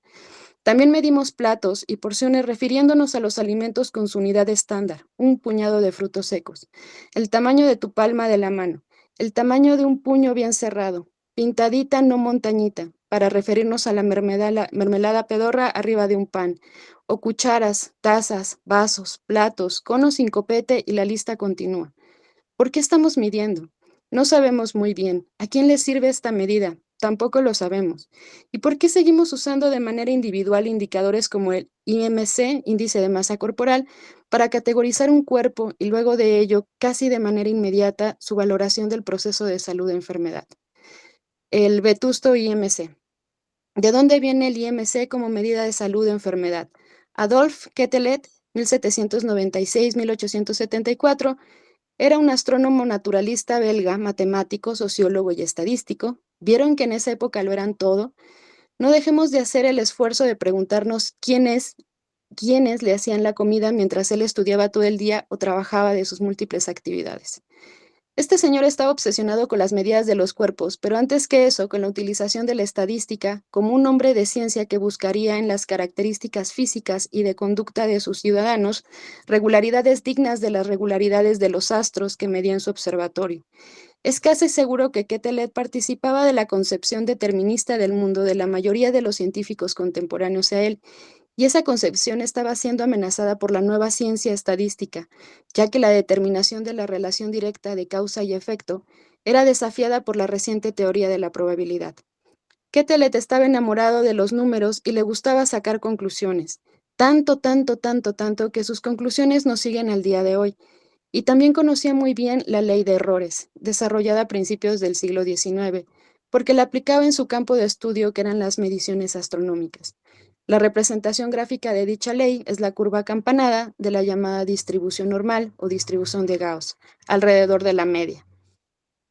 También medimos platos y porciones refiriéndonos a los alimentos con su unidad estándar, un puñado de frutos secos, el tamaño de tu palma de la mano, el tamaño de un puño bien cerrado, pintadita no montañita, para referirnos a la mermelada pedorra arriba de un pan, o cucharas, tazas, vasos, platos, conos sin copete y la lista continúa. ¿Por qué estamos midiendo? No sabemos muy bien. ¿A quién le sirve esta medida? Tampoco lo sabemos. ¿Y por qué seguimos usando de manera individual indicadores como el IMC, índice de masa corporal, para categorizar un cuerpo y luego de ello, casi de manera inmediata, su valoración del proceso de salud o enfermedad? El vetusto IMC. ¿De dónde viene el IMC como medida de salud o enfermedad? Adolphe Quetelet, 1796-1874, era un astrónomo naturalista belga, matemático, sociólogo y estadístico. ¿Vieron que en esa época lo eran todo? No dejemos de hacer el esfuerzo de preguntarnos quiénes le hacían la comida mientras él estudiaba todo el día o trabajaba de sus múltiples actividades. Este señor estaba obsesionado con las medidas de los cuerpos, pero antes que eso, con la utilización de la estadística como un hombre de ciencia que buscaría en las características físicas y de conducta de sus ciudadanos regularidades dignas de las regularidades de los astros que medía en su observatorio. Es casi seguro que Quetelet participaba de la concepción determinista del mundo de la mayoría de los científicos contemporáneos a él, y esa concepción estaba siendo amenazada por la nueva ciencia estadística, ya que la determinación de la relación directa de causa y efecto era desafiada por la reciente teoría de la probabilidad. Quetelet estaba enamorado de los números y le gustaba sacar conclusiones, tanto que sus conclusiones nos siguen al día de hoy, y también conocía muy bien la ley de errores, desarrollada a principios del siglo XIX, porque la aplicaba en su campo de estudio que eran las mediciones astronómicas. La representación gráfica de dicha ley es la curva acampanada de la llamada distribución normal o distribución de Gauss, alrededor de la media.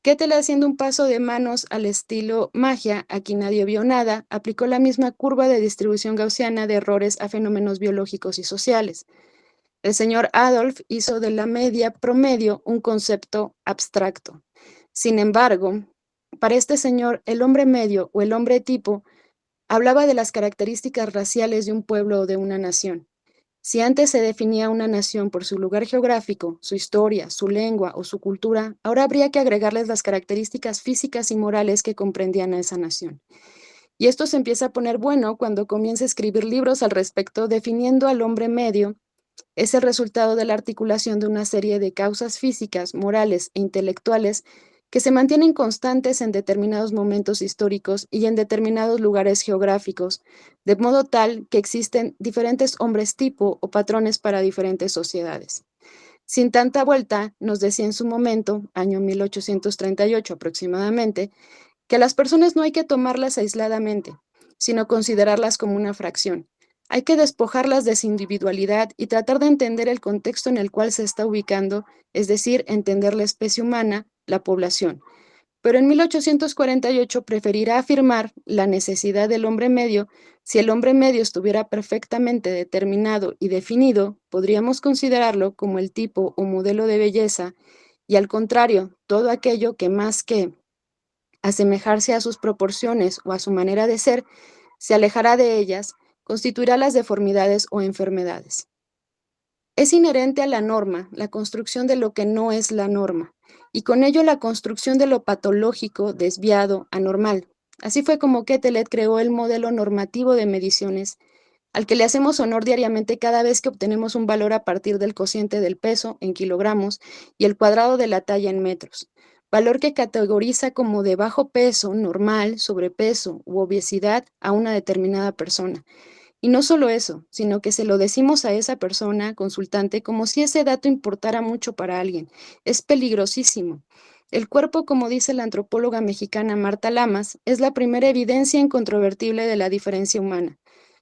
Quetelet, haciendo un paso de manos al estilo magia, aquí nadie vio nada, aplicó la misma curva de distribución gaussiana de errores a fenómenos biológicos y sociales. El señor Adolf hizo de la media promedio un concepto abstracto. Sin embargo, para este señor, el hombre medio o el hombre tipo hablaba de las características raciales de un pueblo o de una nación. Si antes se definía una nación por su lugar geográfico, su historia, su lengua o su cultura, ahora habría que agregarles las características físicas y morales que comprendían a esa nación. Y esto se empieza a poner bueno cuando comienza a escribir libros al respecto, definiendo al hombre medio. Es el resultado de la articulación de una serie de causas físicas, morales e intelectuales que se mantienen constantes en determinados momentos históricos y en determinados lugares geográficos, de modo tal que existen diferentes hombres tipo o patrones para diferentes sociedades. Sin tanta vuelta, nos decía en su momento, año 1838 aproximadamente, que a las personas no hay que tomarlas aisladamente, sino considerarlas como una fracción. Hay que despojarlas de su individualidad y tratar de entender el contexto en el cual se está ubicando, es decir, entender la especie humana, la población. Pero en 1848 preferirá afirmar la necesidad del hombre medio. Si el hombre medio estuviera perfectamente determinado y definido, podríamos considerarlo como el tipo o modelo de belleza, y al contrario, todo aquello que más que asemejarse a sus proporciones o a su manera de ser, se alejará de ellas, constituirá las deformidades o enfermedades. Es inherente a la norma la construcción de lo que no es la norma, y con ello la construcción de lo patológico, desviado, anormal. Así fue como Quetelet creó el modelo normativo de mediciones, al que le hacemos honor diariamente cada vez que obtenemos un valor a partir del cociente del peso en kilogramos y el cuadrado de la talla en metros, valor que categoriza como de bajo peso, normal, sobrepeso u obesidad a una determinada persona. Y no solo eso, sino que se lo decimos a esa persona consultante como si ese dato importara mucho para alguien. Es peligrosísimo. El cuerpo, como dice la antropóloga mexicana Marta Lamas, es la primera evidencia incontrovertible de la diferencia humana.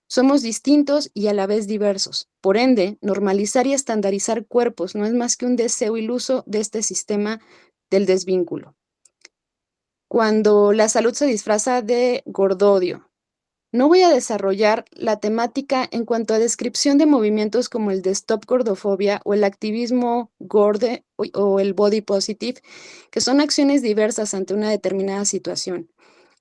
Somos distintos y a la vez diversos. Por ende, normalizar y estandarizar cuerpos no es más que un deseo iluso de este sistema del desvínculo. Cuando la salud se disfraza de gordodio. No voy a desarrollar la temática en cuanto a descripción de movimientos como el de Stop Gordofobia o el activismo gorde o el body positive, que son acciones diversas ante una determinada situación.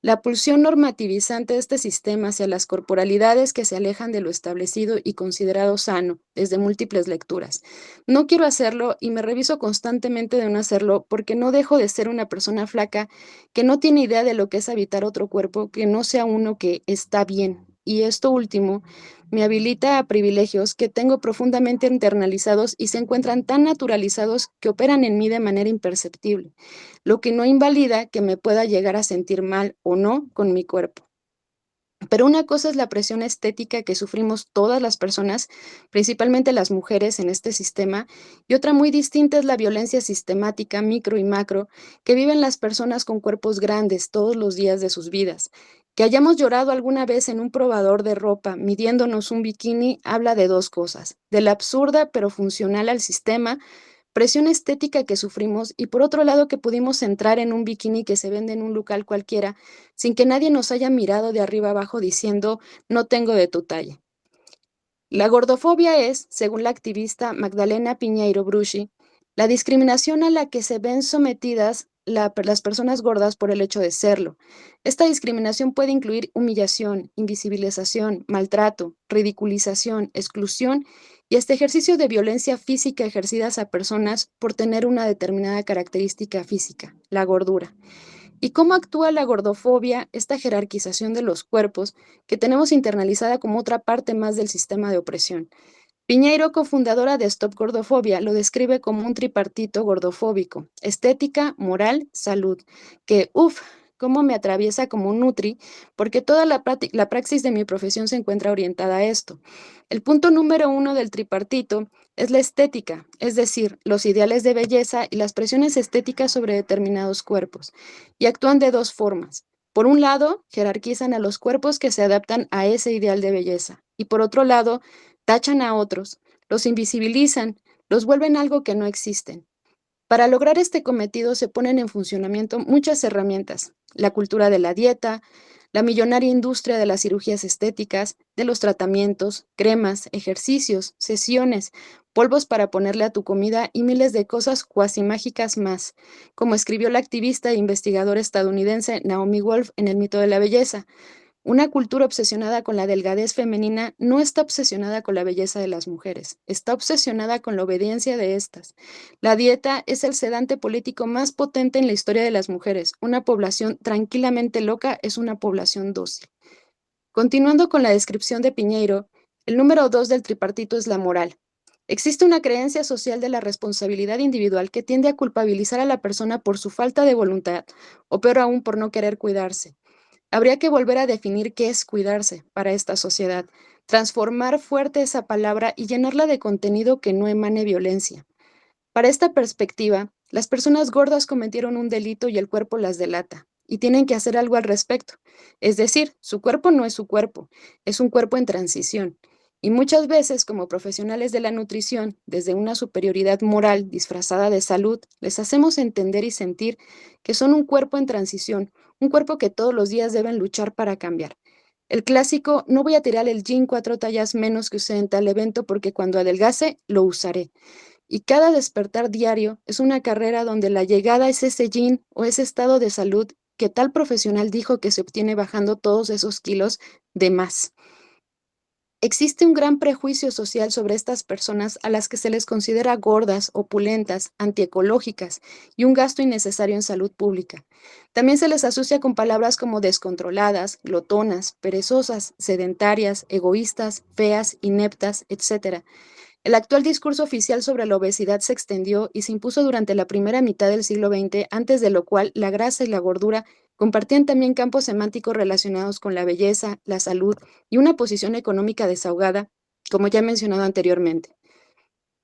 La pulsión normativizante de este sistema hacia las corporalidades que se alejan de lo establecido y considerado sano desde múltiples lecturas. No quiero hacerlo y me reviso constantemente de no hacerlo porque no dejo de ser una persona flaca que no tiene idea de lo que es habitar otro cuerpo que no sea uno que está bien. Y esto último me habilita a privilegios que tengo profundamente internalizados y se encuentran tan naturalizados que operan en mí de manera imperceptible, lo que no invalida que me pueda llegar a sentir mal o no con mi cuerpo. Pero una cosa es la presión estética que sufrimos todas las personas, principalmente las mujeres en este sistema, y otra muy distinta es la violencia sistemática, micro y macro, que viven las personas con cuerpos grandes todos los días de sus vidas. Que hayamos llorado alguna vez en un probador de ropa midiéndonos un bikini habla de dos cosas: de la absurda pero funcional al sistema presión estética que sufrimos, y por otro lado que pudimos entrar en un bikini que se vende en un local cualquiera sin que nadie nos haya mirado de arriba abajo diciendo no tengo de tu talla. La gordofobia es, según la activista Magdalena Piñeiro Bruschi, la discriminación a la que se ven sometidas las personas gordas por el hecho de serlo. Esta discriminación puede incluir humillación, invisibilización, maltrato, ridiculización, exclusión y este ejercicio de violencia física ejercidas a personas por tener una determinada característica física, la gordura. ¿Y cómo actúa la gordofobia, esta jerarquización de los cuerpos que tenemos internalizada como otra parte más del sistema de opresión? Piñeiro, cofundadora de Stop Gordofobia, lo describe como un tripartito gordofóbico: estética, moral, salud, que, cómo me atraviesa como un nutri, porque toda la praxis de mi profesión se encuentra orientada a esto. El punto número 1 del tripartito es la estética, es decir, los ideales de belleza y las presiones estéticas sobre determinados cuerpos, y actúan de dos formas. Por un lado, jerarquizan a los cuerpos que se adaptan a ese ideal de belleza, y por otro lado, tachan a otros, los invisibilizan, los vuelven algo que no existen. Para lograr este cometido se ponen en funcionamiento muchas herramientas: la cultura de la dieta, la millonaria industria de las cirugías estéticas, de los tratamientos, cremas, ejercicios, sesiones, polvos para ponerle a tu comida y miles de cosas cuasi mágicas más, como escribió la activista e investigadora estadounidense Naomi Wolf en El mito de la belleza. Una cultura obsesionada con la delgadez femenina no está obsesionada con la belleza de las mujeres, está obsesionada con la obediencia de estas. La dieta es el sedante político más potente en la historia de las mujeres. Una población tranquilamente loca es una población dócil. Continuando con la descripción de Piñeiro, el número 2 del tripartito es la moral. Existe una creencia social de la responsabilidad individual que tiende a culpabilizar a la persona por su falta de voluntad, o peor aún, por no querer cuidarse. Habría que volver a definir qué es cuidarse para esta sociedad, transformar fuerte esa palabra y llenarla de contenido que no emane violencia. Para esta perspectiva, las personas gordas cometieron un delito y el cuerpo las delata, y tienen que hacer algo al respecto. Es decir, su cuerpo no es su cuerpo, es un cuerpo en transición. Y muchas veces, como profesionales de la nutrición, desde una superioridad moral disfrazada de salud, les hacemos entender y sentir que son un cuerpo en transición, un cuerpo que todos los días deben luchar para cambiar. El clásico, no voy a tirar el jean 4 tallas menos que usé en tal evento porque cuando adelgace, lo usaré. Y cada despertar diario es una carrera donde la llegada es ese jean o ese estado de salud que tal profesional dijo que se obtiene bajando todos esos kilos de más. Existe un gran prejuicio social sobre estas personas a las que se les considera gordas, opulentas, antiecológicas y un gasto innecesario en salud pública. También se les asocia con palabras como descontroladas, glotonas, perezosas, sedentarias, egoístas, feas, ineptas, etc. El actual discurso oficial sobre la obesidad se extendió y se impuso durante la primera mitad del siglo XX, antes de lo cual la grasa y la gordura compartían también campos semánticos relacionados con la belleza, la salud y una posición económica desahogada, como ya he mencionado anteriormente.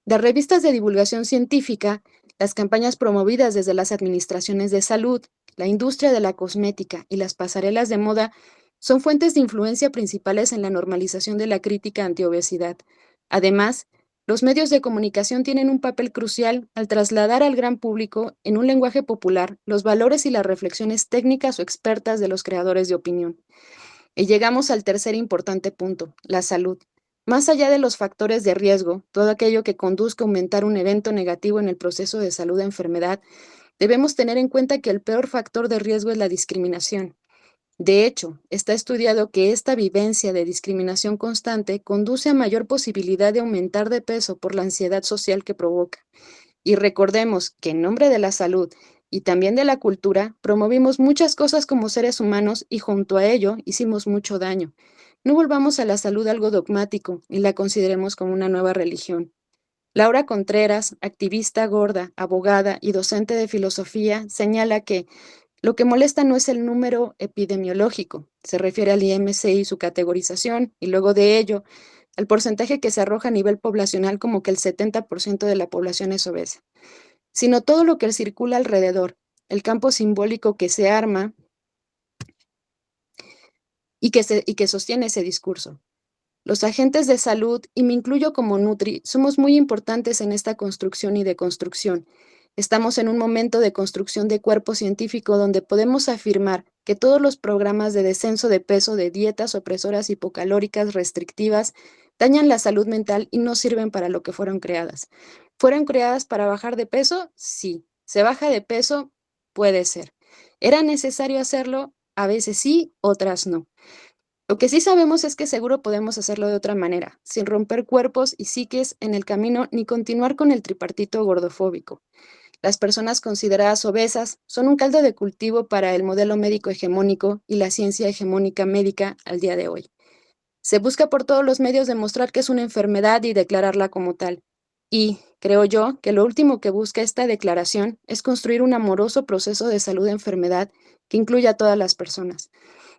De revistas de divulgación científica, las campañas promovidas desde las administraciones de salud, la industria de la cosmética y las pasarelas de moda son fuentes de influencia principales en la normalización de la crítica antiobesidad. Además, los medios de comunicación tienen un papel crucial al trasladar al gran público, en un lenguaje popular, los valores y las reflexiones técnicas o expertas de los creadores de opinión. Y llegamos al tercer importante punto, la salud. Más allá de los factores de riesgo, todo aquello que conduzca a aumentar un evento negativo en el proceso de salud o enfermedad, debemos tener en cuenta que el peor factor de riesgo es la discriminación. De hecho, está estudiado que esta vivencia de discriminación constante conduce a mayor posibilidad de aumentar de peso por la ansiedad social que provoca. Y recordemos que en nombre de la salud y también de la cultura, promovimos muchas cosas como seres humanos y junto a ello hicimos mucho daño. No volvamos a la salud algo dogmático y la consideremos como una nueva religión. Laura Contreras, activista gorda, abogada y docente de filosofía, señala que lo que molesta no es el número epidemiológico, se refiere al IMC y su categorización, y luego de ello, al porcentaje que se arroja a nivel poblacional como que el 70% de la población es obesa, sino todo lo que circula alrededor, el campo simbólico que se arma y que sostiene ese discurso. Los agentes de salud, y me incluyo como Nutri, somos muy importantes en esta construcción y deconstrucción. Estamos en un momento de construcción de cuerpo científico donde podemos afirmar que todos los programas de descenso de peso de dietas opresoras hipocalóricas restrictivas dañan la salud mental y no sirven para lo que fueron creadas. ¿Fueron creadas para bajar de peso? Sí. ¿Se baja de peso? Puede ser. ¿Era necesario hacerlo? A veces sí, otras no. Lo que sí sabemos es que seguro podemos hacerlo de otra manera, sin romper cuerpos y psiques en el camino ni continuar con el tripartito gordofóbico. Las personas consideradas obesas son un caldo de cultivo para el modelo médico hegemónico y la ciencia hegemónica médica al día de hoy. Se busca por todos los medios demostrar que es una enfermedad y declararla como tal. Y creo yo que lo último que busca esta declaración es construir un amoroso proceso de salud-enfermedad que incluya a todas las personas.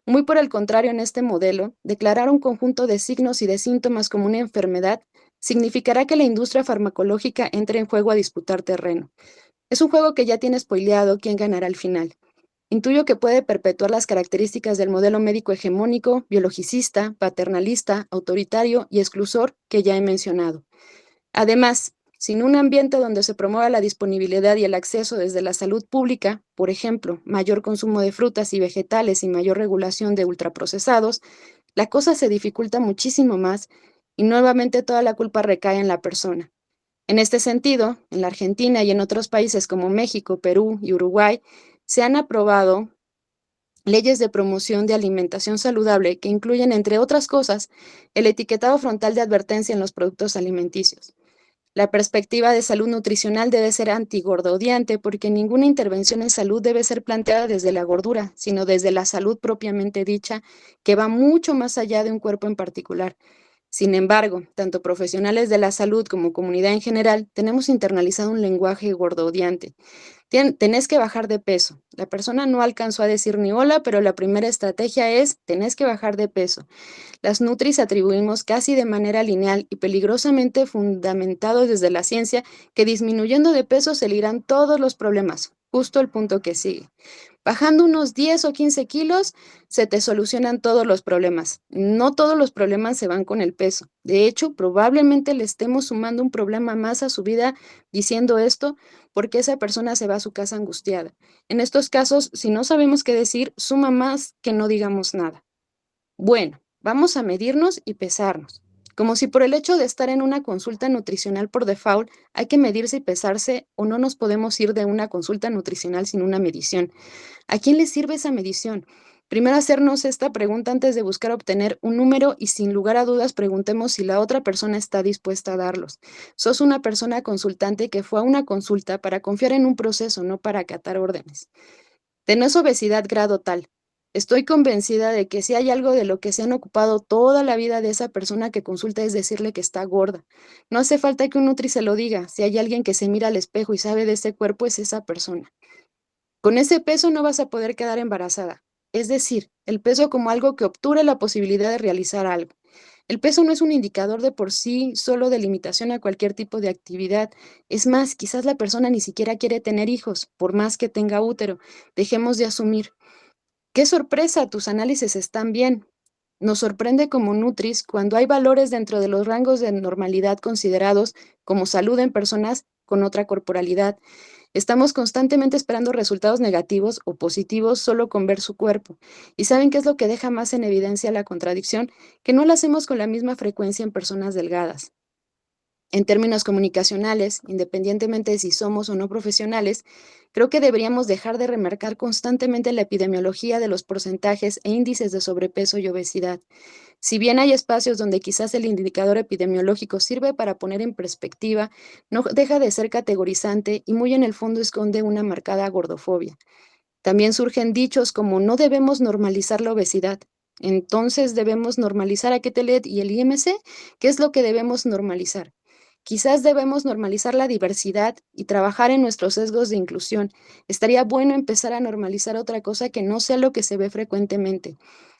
Muy por el contrario, en este modelo, declarar un conjunto de signos y de síntomas como una enfermedad significará que la industria farmacológica entre en juego a disputar terreno. Es un juego que ya tiene spoileado quién ganará al final. Intuyo que puede perpetuar las características del modelo médico hegemónico, biologicista, paternalista, autoritario y exclusor que ya he mencionado. Además, sin un ambiente donde se promueva la disponibilidad y el acceso desde la salud pública, por ejemplo, mayor consumo de frutas y vegetales y mayor regulación de ultraprocesados, la cosa se dificulta muchísimo más y nuevamente toda la culpa recae en la persona. En este sentido, en la Argentina y en otros países como México, Perú y Uruguay, se han aprobado leyes de promoción de alimentación saludable que incluyen, entre otras cosas, el etiquetado frontal de advertencia en los productos alimenticios. La perspectiva de salud nutricional debe ser antigordodiante porque ninguna intervención en salud debe ser planteada desde la gordura, sino desde la salud propiamente dicha, que va mucho más allá de un cuerpo en particular. Sin embargo, tanto profesionales de la salud como comunidad en general tenemos internalizado un lenguaje gordodiante. Tenés que bajar de peso. La persona no alcanzó a decir ni hola, pero la primera estrategia es tenés que bajar de peso. Las nutris atribuimos casi de manera lineal y peligrosamente fundamentado desde la ciencia que disminuyendo de peso se le irán todos los problemas, justo el punto que sigue. Bajando unos 10 o 15 kilos, se te solucionan todos los problemas. No todos los problemas se van con el peso. De hecho, probablemente le estemos sumando un problema más a su vida diciendo esto, porque esa persona se va a su casa angustiada. En estos casos, si no sabemos qué decir, suma más que no digamos nada. Bueno, vamos a medirnos y pesarnos. Como si por el hecho de estar en una consulta nutricional por default hay que medirse y pesarse o no nos podemos ir de una consulta nutricional sin una medición. ¿A quién le sirve esa medición? Primero hacernos esta pregunta antes de buscar obtener un número y sin lugar a dudas preguntemos si la otra persona está dispuesta a darlos. Sos una persona consultante que fue a una consulta para confiar en un proceso, no para acatar órdenes. Tenés obesidad grado tal. Estoy convencida de que si hay algo de lo que se han ocupado toda la vida de esa persona que consulta es decirle que está gorda. No hace falta que un nutri se lo diga. Si hay alguien que se mira al espejo y sabe de ese cuerpo, es esa persona. Con ese peso no vas a poder quedar embarazada. Es decir, el peso como algo que obtura la posibilidad de realizar algo. El peso no es un indicador de por sí solo de limitación a cualquier tipo de actividad. Es más, quizás la persona ni siquiera quiere tener hijos, por más que tenga útero. Dejemos de asumir. ¡Qué sorpresa! Tus análisis están bien. Nos sorprende como Nutris cuando hay valores dentro de los rangos de normalidad considerados como salud en personas con otra corporalidad. Estamos constantemente esperando resultados negativos o positivos solo con ver su cuerpo. ¿Y saben qué es lo que deja más en evidencia la contradicción? Que no lo hacemos con la misma frecuencia en personas delgadas. En términos comunicacionales, independientemente de si somos o no profesionales, creo que deberíamos dejar de remarcar constantemente la epidemiología de los porcentajes e índices de sobrepeso y obesidad. Si bien hay espacios donde quizás el indicador epidemiológico sirve para poner en perspectiva, no deja de ser categorizante y muy en el fondo esconde una marcada gordofobia. También surgen dichos como no debemos normalizar la obesidad. Entonces debemos normalizar a Quetelet y el IMC. ¿Qué es lo que debemos normalizar? Quizás debemos normalizar la diversidad y trabajar en nuestros sesgos de inclusión. Estaría bueno empezar a normalizar otra cosa que no sea lo que se ve frecuentemente.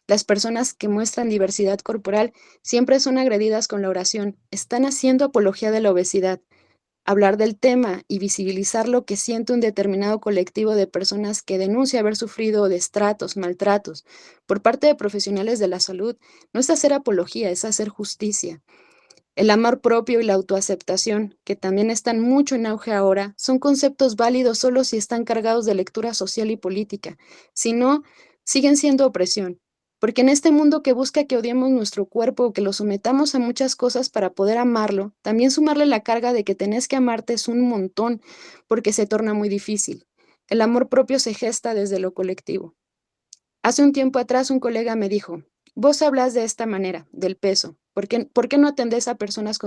Las personas que muestran diversidad corporal siempre son agredidas con la oración. Están haciendo apología de la obesidad. Hablar del tema y visibilizar lo que siente un determinado colectivo de personas que denuncia haber sufrido destratos, maltratos por parte de profesionales de la salud no es hacer apología, es hacer justicia. El amor propio y la autoaceptación, que también están mucho en auge ahora, son conceptos válidos solo si están cargados de lectura social y política. Si no, siguen siendo opresión. Porque en este mundo que busca que odiemos nuestro cuerpo o que lo sometamos a muchas cosas para poder amarlo, también sumarle la carga de que tenés que amarte es un montón, porque se torna muy difícil. El amor propio se gesta desde lo colectivo. Hace un tiempo atrás un colega me dijo, vos hablas de esta manera, del peso. ¿Por qué no atendés a personas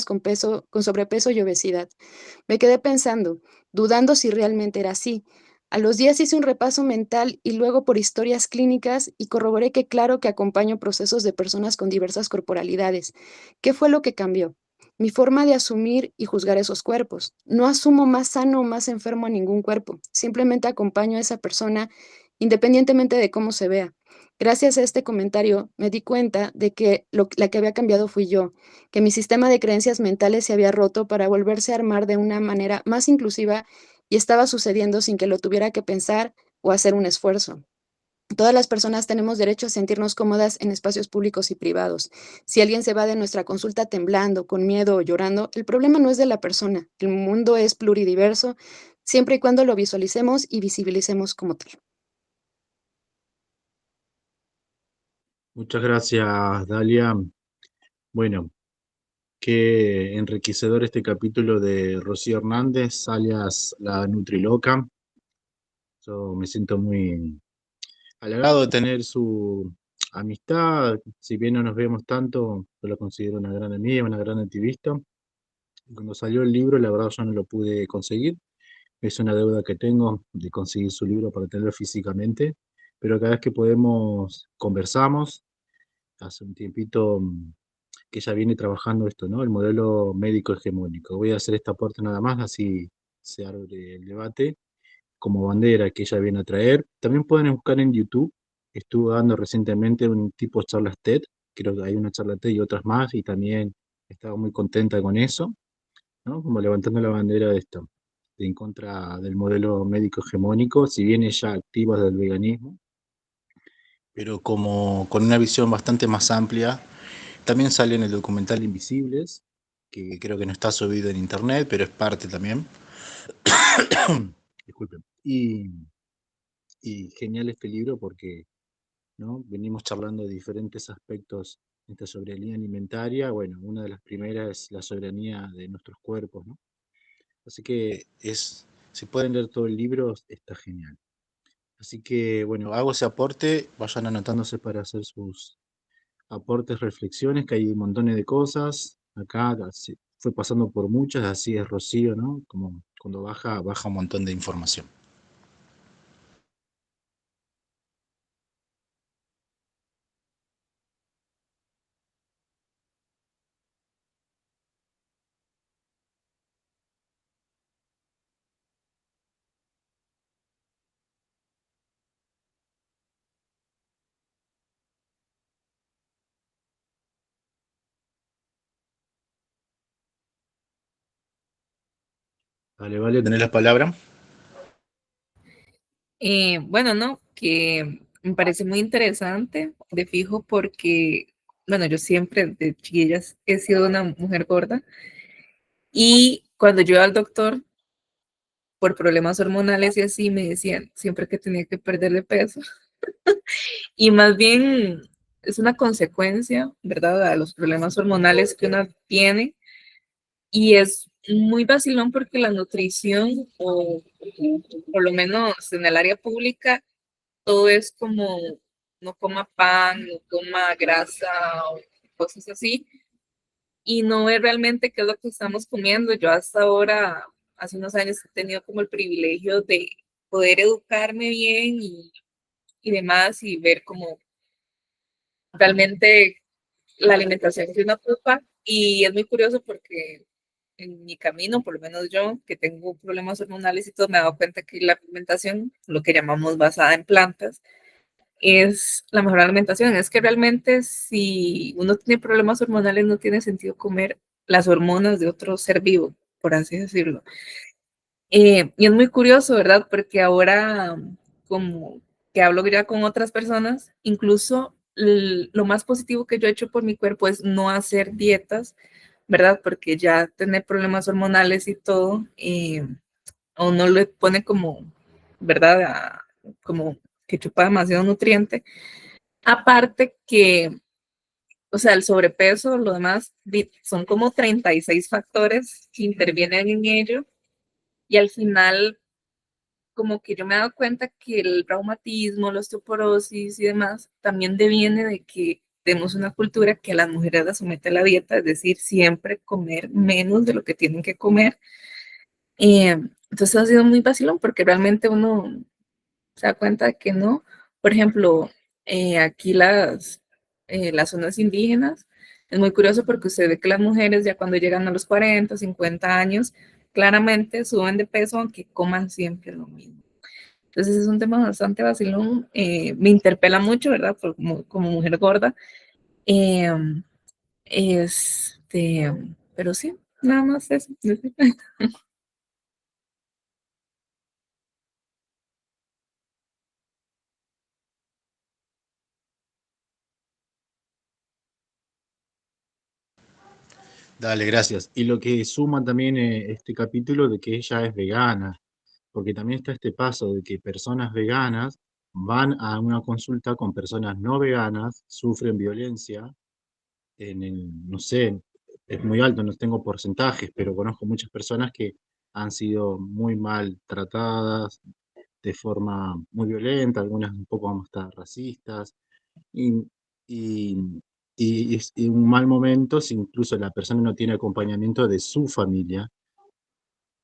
con peso, con sobrepeso y obesidad? Me quedé pensando, dudando si realmente era así. A los días hice un repaso mental y luego por historias clínicas y corroboré que claro que acompaño procesos de personas con diversas corporalidades. ¿Qué fue lo que cambió? Mi forma de asumir y juzgar esos cuerpos. No asumo más sano o más enfermo a ningún cuerpo. Simplemente acompaño a esa persona independientemente de cómo se vea. Gracias a este comentario me di cuenta de que la que había cambiado fui yo, que mi sistema de creencias mentales se había roto para volverse a armar de una manera más inclusiva y estaba sucediendo sin que lo tuviera que pensar o hacer un esfuerzo. Todas las personas tenemos derecho a sentirnos cómodas en espacios públicos y privados. Si alguien se va de nuestra consulta temblando, con miedo o llorando, el problema no es de la persona. El mundo es pluridiverso, siempre y cuando lo visualicemos y visibilicemos como tal. Muchas gracias, Dalia. Bueno, qué enriquecedor este capítulo de Rocío Hernández, alias la Nutriloca. Yo me siento muy halagado de tener su amistad. Si bien no nos vemos tanto, yo la considero una gran amiga, una gran activista. Cuando salió el libro, la verdad yo no lo pude conseguir. Es una deuda que tengo de conseguir su libro para tenerlo físicamente, pero cada vez que podemos conversamos. hace un tiempito que ella viene trabajando esto, ¿no? El modelo médico hegemónico. Voy a hacer este aporte nada más, así se abre el debate como bandera que ella viene a traer. También pueden buscar en YouTube, estuvo dando recientemente un tipo charlas TED, creo que hay una charla TED y otras más, y también estaba muy contenta con eso, ¿no? Como levantando la bandera de esto, de en contra del modelo médico hegemónico, si bien ella activa del veganismo, pero como con una visión bastante más amplia. También sale en el documental Invisibles, que creo que no está subido en internet, pero es parte también. Disculpen. Y genial este libro porque, ¿no? Venimos charlando de diferentes aspectos de esta soberanía alimentaria. Bueno, una de las primeras es la soberanía de nuestros cuerpos, ¿no? Así que si pueden leer todo el libro, está genial. Así que, bueno, hago ese aporte, vayan anotándose para hacer sus aportes, reflexiones, que hay un montón de cosas. Acá fue pasando por muchas, así es Rocío, ¿no? Como cuando baja un montón de información. Vale, vale, tenés la palabra. Bueno, no, que me parece muy interesante, de fijo, porque, bueno, yo siempre de chiquilla he sido una mujer gorda y cuando yo iba al doctor por problemas hormonales y así, me decían siempre que tenía que perder de peso y más bien es una consecuencia, ¿verdad?, a los problemas hormonales que uno tiene y es muy vacilón porque la nutrición, o por lo menos en el área pública, todo es como no coma pan, no coma grasa o cosas así, y no ver realmente qué es lo que estamos comiendo. Yo hasta ahora, hace unos años, he tenido como el privilegio de poder educarme bien y demás y ver como realmente la alimentación que uno ocupa. Y es muy curioso porque en mi camino, por lo menos yo, que tengo problemas hormonales y todo, me he dado cuenta que la alimentación, lo que llamamos basada en plantas, es la mejor alimentación. Es que realmente si uno tiene problemas hormonales no tiene sentido comer las hormonas de otro ser vivo, por así decirlo. Y es muy curioso, ¿verdad? Porque ahora como que hablo ya con otras personas, incluso lo más positivo que yo he hecho por mi cuerpo es no hacer dietas, ¿verdad? Porque ya tener problemas hormonales y todo, o no le pone como, ¿verdad? Como que chupa demasiado nutriente. Aparte que, o sea, el sobrepeso, lo demás, son como 36 factores que intervienen en ello y al final como que yo me he dado cuenta que el reumatismo, la osteoporosis y demás también deviene de que tenemos una cultura que a las mujeres las somete a la dieta, es decir, siempre comer menos de lo que tienen que comer. Entonces ha sido muy vacilón porque realmente uno se da cuenta de que no. Por ejemplo, aquí las zonas indígenas, es muy curioso porque usted ve que las mujeres ya cuando llegan a los 40, 50 años, claramente suben de peso aunque coman siempre lo mismo. Entonces es un tema bastante vacilón, me interpela mucho, ¿verdad? Como mujer gorda. Eh, este, pero sí, nada más eso. Dale, gracias. Y lo que suma también este capítulo de que ella es vegana, porque también está este paso de que personas veganas van a una consulta con personas no veganas, sufren violencia no sé, es muy alto, no tengo porcentajes, pero conozco muchas personas que han sido muy mal tratadas de forma muy violenta, algunas un poco hasta racistas, y, y, y un mal momento si incluso la persona no tiene acompañamiento de su familia.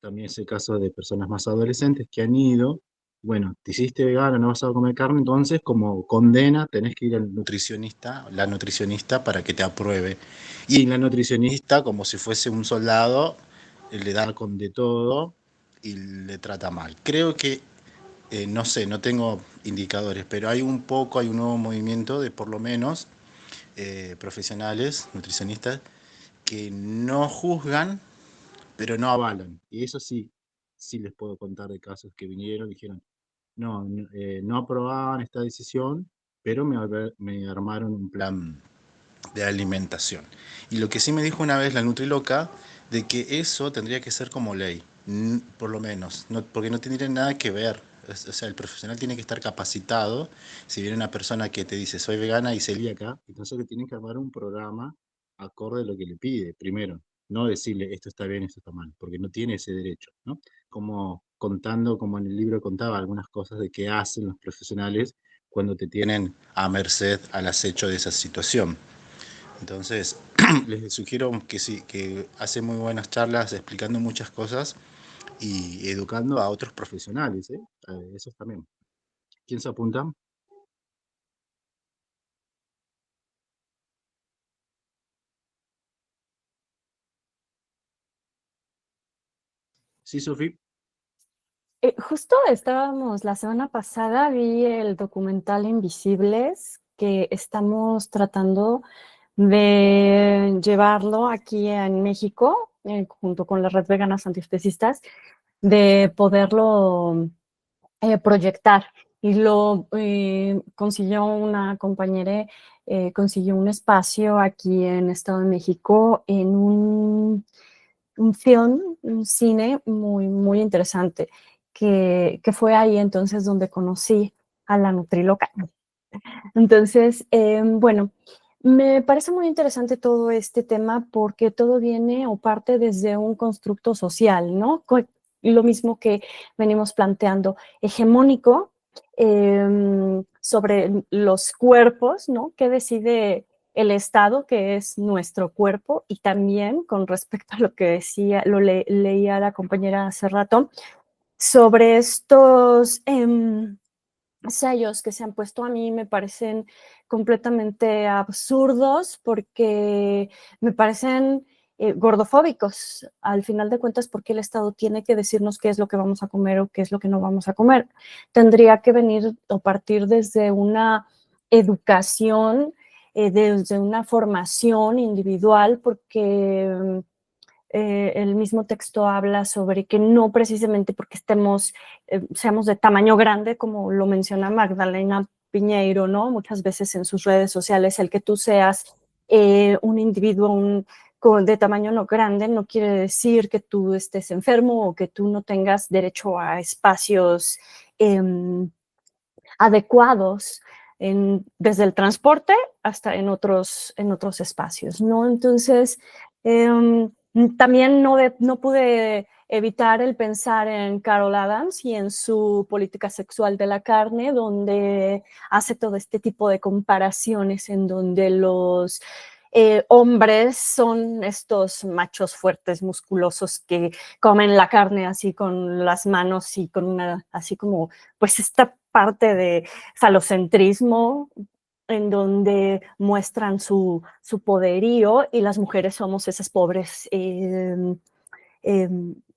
También es el caso de personas más adolescentes que han ido bueno, te hiciste vegano, no vas a comer carne, entonces como condena tenés que ir al nutricionista, la nutricionista para que te apruebe. Y la nutricionista, como si fuese un soldado, le da con de todo y le trata mal. Creo que, no sé, no tengo indicadores, pero hay un nuevo movimiento de por lo menos profesionales, nutricionistas, que no juzgan, pero no avalan. Y eso sí, sí les puedo contar de casos que vinieron y dijeron, no aprobaban esta decisión, pero me armaron un plan de alimentación. Y lo que sí me dijo una vez la Nutriloca, de que eso tendría que ser como ley, por lo menos, porque no tendría nada que ver. O sea, el profesional tiene que estar capacitado. Si viene una persona que te dice soy vegana y celíaca, entonces le tienen que armar un programa acorde a lo que le pide, primero. No decirle esto está bien, esto está mal, porque no tiene ese derecho, ¿no? Como contando, como en el libro contaba, algunas cosas de qué hacen los profesionales cuando te tienen a merced al acecho de esa situación. Entonces, les sugiero que sí, que hace muy buenas charlas explicando muchas cosas y educando a otros profesionales, ¿eh? Esos también. ¿Quién se apunta? Sí, Sofi. Justo estábamos, la semana pasada vi el documental Invisibles que estamos tratando de llevarlo aquí en México, junto con la Red Veganas Antiespecistas, de poderlo proyectar. Y lo consiguió una compañera, consiguió un espacio aquí en Estado de México en un film, un cine muy, muy interesante, que fue ahí entonces donde conocí a la Nutriloca. Entonces, bueno, me parece muy interesante todo este tema porque todo viene o parte desde un constructo social, ¿no? Lo mismo que venimos planteando, hegemónico, sobre los cuerpos, ¿no? ¿Qué decide el Estado, que es nuestro cuerpo? Y también con respecto a lo que decía, leía la compañera hace rato, sobre estos sellos que se han puesto, a mí me parecen completamente absurdos porque me parecen gordofóbicos. Al final de cuentas, ¿por qué el Estado tiene que decirnos qué es lo que vamos a comer o qué es lo que no vamos a comer? Tendría que venir o partir desde una educación, desde una formación individual, porque el mismo texto habla sobre que no precisamente porque seamos de tamaño grande, como lo menciona Magdalena Piñeiro, ¿no? Muchas veces en sus redes sociales, el que tú seas un individuo de tamaño no grande no quiere decir que tú estés enfermo o que tú no tengas derecho a espacios adecuados desde el transporte hasta en otros espacios, ¿no? Entonces, también no pude evitar el pensar en Carol Adams y en su política sexual de la carne, donde hace todo este tipo de comparaciones en donde los hombres son estos machos fuertes, musculosos, que comen la carne así con las manos y con así como, pues esta parte de falocentrismo en donde muestran su poderío, y las mujeres somos esas pobres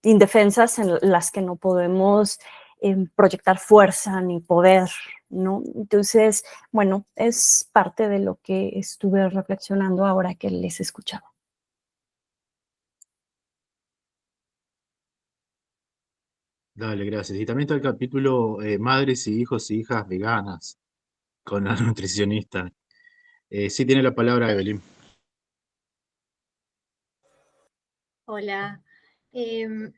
indefensas en las que no podemos proyectar fuerza ni poder, ¿no? Entonces, bueno, es parte de lo que estuve reflexionando ahora que les escuchaba. Dale, gracias. Y también está el capítulo Madres y hijos y hijas veganas con la nutricionista. Sí tiene la palabra Evelyn. Hola.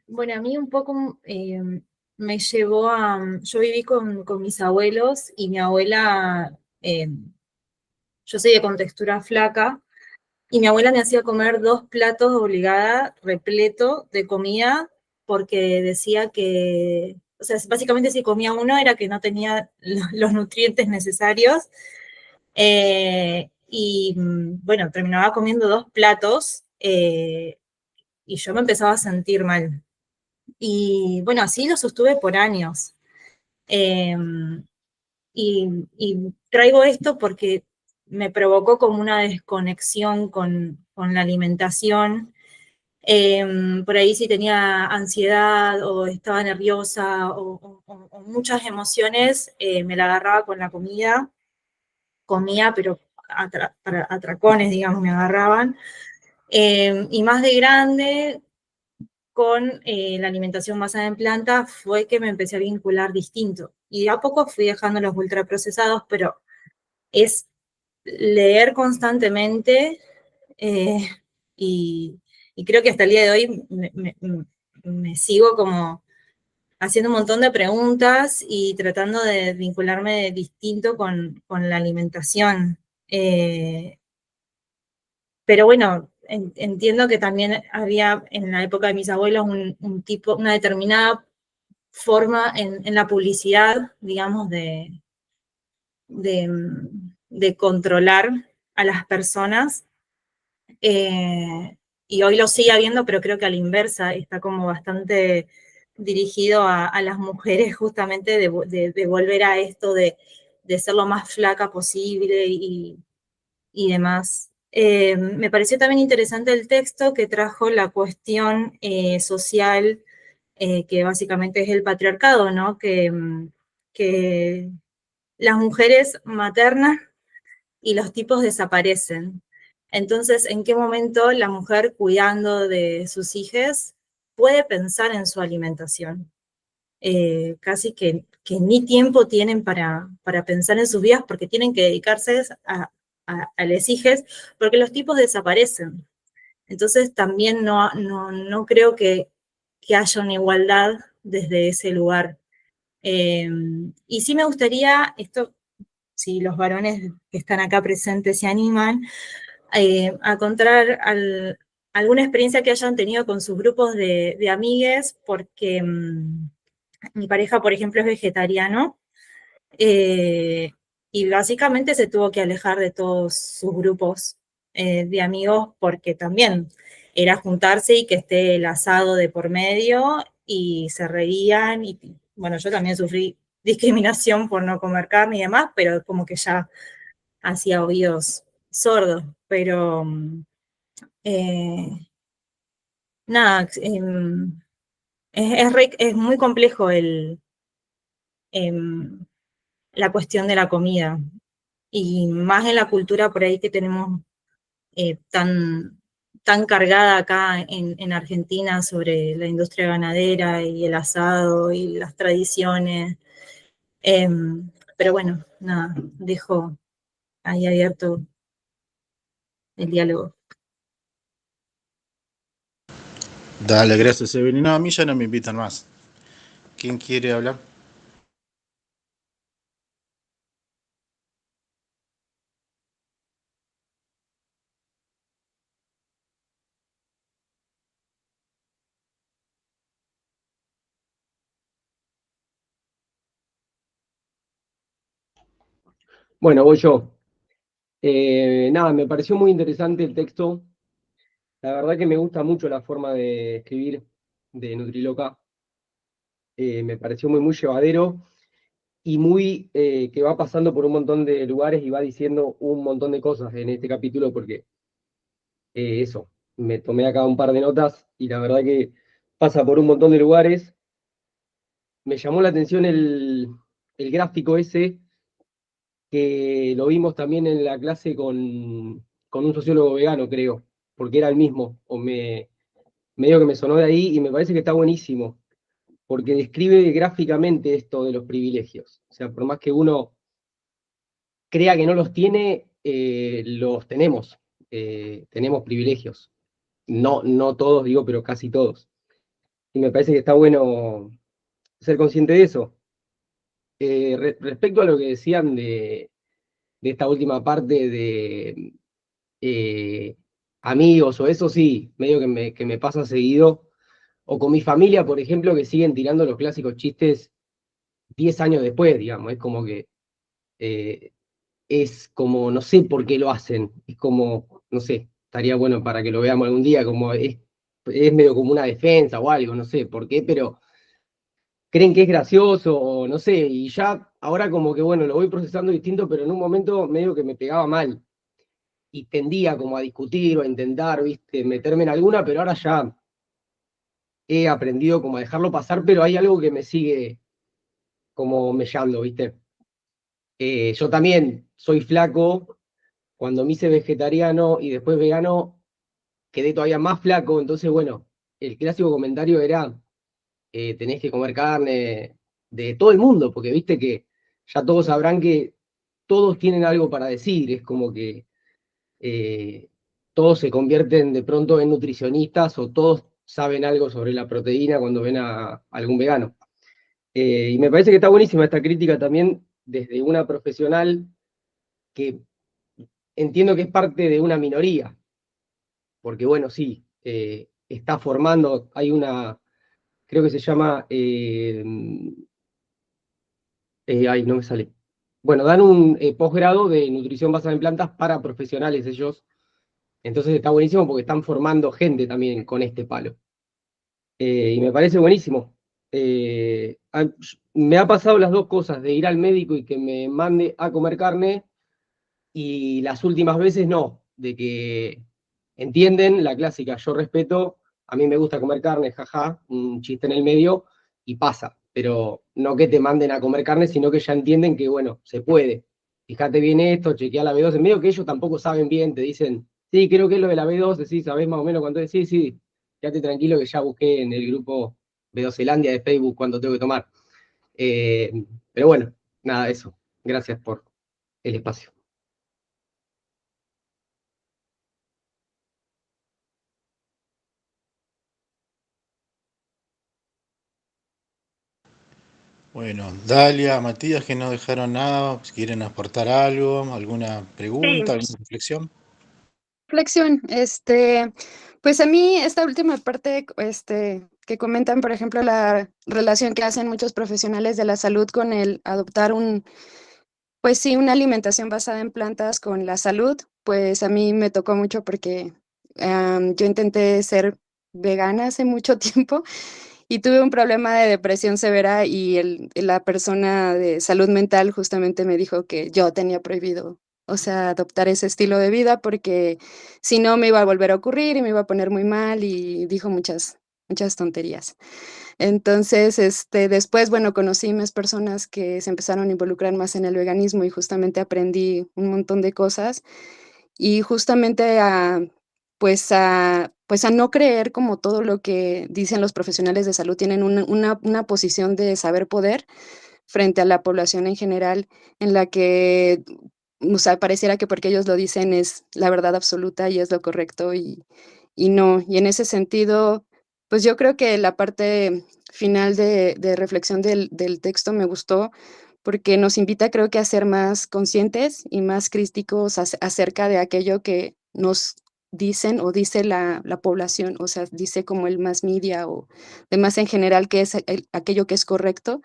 Bueno, a mí un poco me llevó yo viví con mis abuelos y mi abuela, yo soy de contextura flaca, y mi abuela me hacía comer 2 platos obligada, repleto de comida, porque decía que, o sea, básicamente si comía uno era que no tenía los nutrientes necesarios. Bueno, terminaba comiendo 2 platos, y yo me empezaba a sentir mal. Y bueno, así lo sostuve por años. Y traigo esto porque me provocó como una desconexión con la alimentación. Por ahí si tenía ansiedad o estaba nerviosa o muchas emociones, me la agarraba con la comida, comía, pero para atracones, digamos, me agarraban. Y más de grande, con la alimentación basada en planta, fue que me empecé a vincular distinto. Y de a poco fui dejando los ultraprocesados, pero es leer constantemente eh, y, y creo que hasta el día de hoy me sigo como haciendo un montón de preguntas y tratando de vincularme distinto con la alimentación. Pero bueno, entiendo que también había en la época de mis abuelos una determinada forma en la publicidad, digamos, de controlar a las personas. Y hoy lo sigue habiendo, pero creo que a la inversa está como bastante dirigido a las mujeres justamente de volver a esto de ser lo más flaca posible y demás. Me pareció también interesante el texto que trajo la cuestión social, que básicamente es el patriarcado, ¿no? Que las mujeres maternas y los tipos desaparecen. Entonces, ¿en qué momento la mujer cuidando de sus hijos puede pensar en su alimentación? Casi que ni tiempo tienen para pensar en sus vidas porque tienen que dedicarse a los hijos, porque los tipos desaparecen. Entonces, también no creo que haya una igualdad desde ese lugar. Y sí me gustaría, esto, si los varones que están acá presentes se animan, a contar alguna experiencia que hayan tenido con sus grupos de amigues, porque mi pareja, por ejemplo, es vegetariano, y básicamente se tuvo que alejar de todos sus grupos de amigos porque también era juntarse y que esté el asado de por medio y se reían y bueno, yo también sufrí discriminación por no comer carne y demás, pero como que ya hacía oídos sordos, pero eh, nada, es muy complejo em, la cuestión de la comida y más en la cultura por ahí que tenemos tan cargada acá en Argentina sobre la industria ganadera y el asado y las tradiciones. Pero bueno, nada, dejo ahí abierto el diálogo. Dale, gracias, Evelyn. No, a mí ya no me invitan más. ¿Quién quiere hablar? Bueno, voy yo. Nada, me pareció muy interesante el texto. La verdad que me gusta mucho la forma de escribir de Nutriloca. Me pareció muy llevadero y muy que va pasando por un montón de lugares y va diciendo un montón de cosas en este capítulo porque eso, me tomé acá un par de notas y la verdad que pasa por un montón de lugares. Me llamó la atención el gráfico ese que lo vimos también en la clase con un sociólogo vegano, creo, porque era el mismo, medio que me sonó de ahí y me parece que está buenísimo, porque describe gráficamente esto de los privilegios. O sea, por más que uno crea que no los tiene, los tenemos, tenemos privilegios. No todos, digo, pero casi todos. Y me parece que está bueno ser consciente de eso. Respecto a lo que decían de esta última parte de amigos o eso sí, medio que me pasa seguido. O con mi familia, por ejemplo, que siguen tirando los clásicos chistes 10 años después, digamos. Es como que eh, es como, no sé por qué lo hacen. Es como, no sé, estaría bueno para que lo veamos algún día, como es medio como una defensa o algo, no sé por qué, pero creen que es gracioso, o no sé, y ya ahora como que bueno, lo voy procesando distinto, pero en un momento medio que me pegaba mal, y tendía como a discutir o a intentar, viste, meterme en alguna, pero ahora ya he aprendido como a dejarlo pasar, pero hay algo que me sigue como mellando, viste. Yo también soy flaco, cuando me hice vegetariano y después vegano, quedé todavía más flaco, entonces bueno, el clásico comentario era, tenés que comer carne de todo el mundo, porque viste que ya todos sabrán que todos tienen algo para decir, es como que eh, todos se convierten de pronto en nutricionistas o todos saben algo sobre la proteína cuando ven a algún vegano. Y me parece que está buenísima esta crítica también desde una profesional que entiendo que es parte de una minoría, porque bueno, sí, está formando, hay una, creo que se llama, ay, no me sale. Bueno, dan un posgrado de nutrición basada en plantas para profesionales ellos, entonces está buenísimo porque están formando gente también con este palo. Y me parece buenísimo. Me ha pasado las dos cosas, de ir al médico y que me mande a comer carne, y las últimas veces no, de que entienden la clásica, yo respeto, a mí me gusta comer carne, jaja, un chiste en el medio, y pasa, pero no que te manden a comer carne, sino que ya entienden que, bueno, se puede. Fíjate bien esto, chequea la B12, en medio que ellos tampoco saben bien, te dicen, sí, creo que es lo de la B12, sí, sabés más o menos cuánto es, sí, sí, quédate tranquilo que ya busqué en el grupo B12landia de Facebook cuánto tengo que tomar. Eh, pero bueno, nada, eso. Gracias por el espacio. Bueno, Dalia, Matías, que no dejaron nada, si quieren aportar algo, alguna pregunta, alguna reflexión. Reflexión, pues a mí esta última parte, que comentan, por ejemplo, la relación que hacen muchos profesionales de la salud con el adoptar pues sí, una alimentación basada en plantas con la salud, pues a mí me tocó mucho porque yo intenté ser vegana hace mucho tiempo y tuve un problema de depresión severa y la persona de salud mental justamente me dijo que yo tenía prohibido, o sea, adoptar ese estilo de vida porque si no me iba a volver a ocurrir y me iba a poner muy mal y dijo muchas tonterías. Entonces, después, bueno, conocí más personas que se empezaron a involucrar más en el veganismo y justamente aprendí un montón de cosas y justamente pues a no creer como todo lo que dicen los profesionales de salud, tienen una posición de saber poder frente a la población en general, en la que, o sea, pareciera que porque ellos lo dicen es la verdad absoluta y es lo correcto y no. Y en ese sentido, pues yo creo que la parte final de reflexión del texto me gustó porque nos invita, creo que, a ser más conscientes y más críticos acerca de aquello que nos dicen o dice la población, o sea, dice como el mass media o demás en general, que es aquello que es correcto,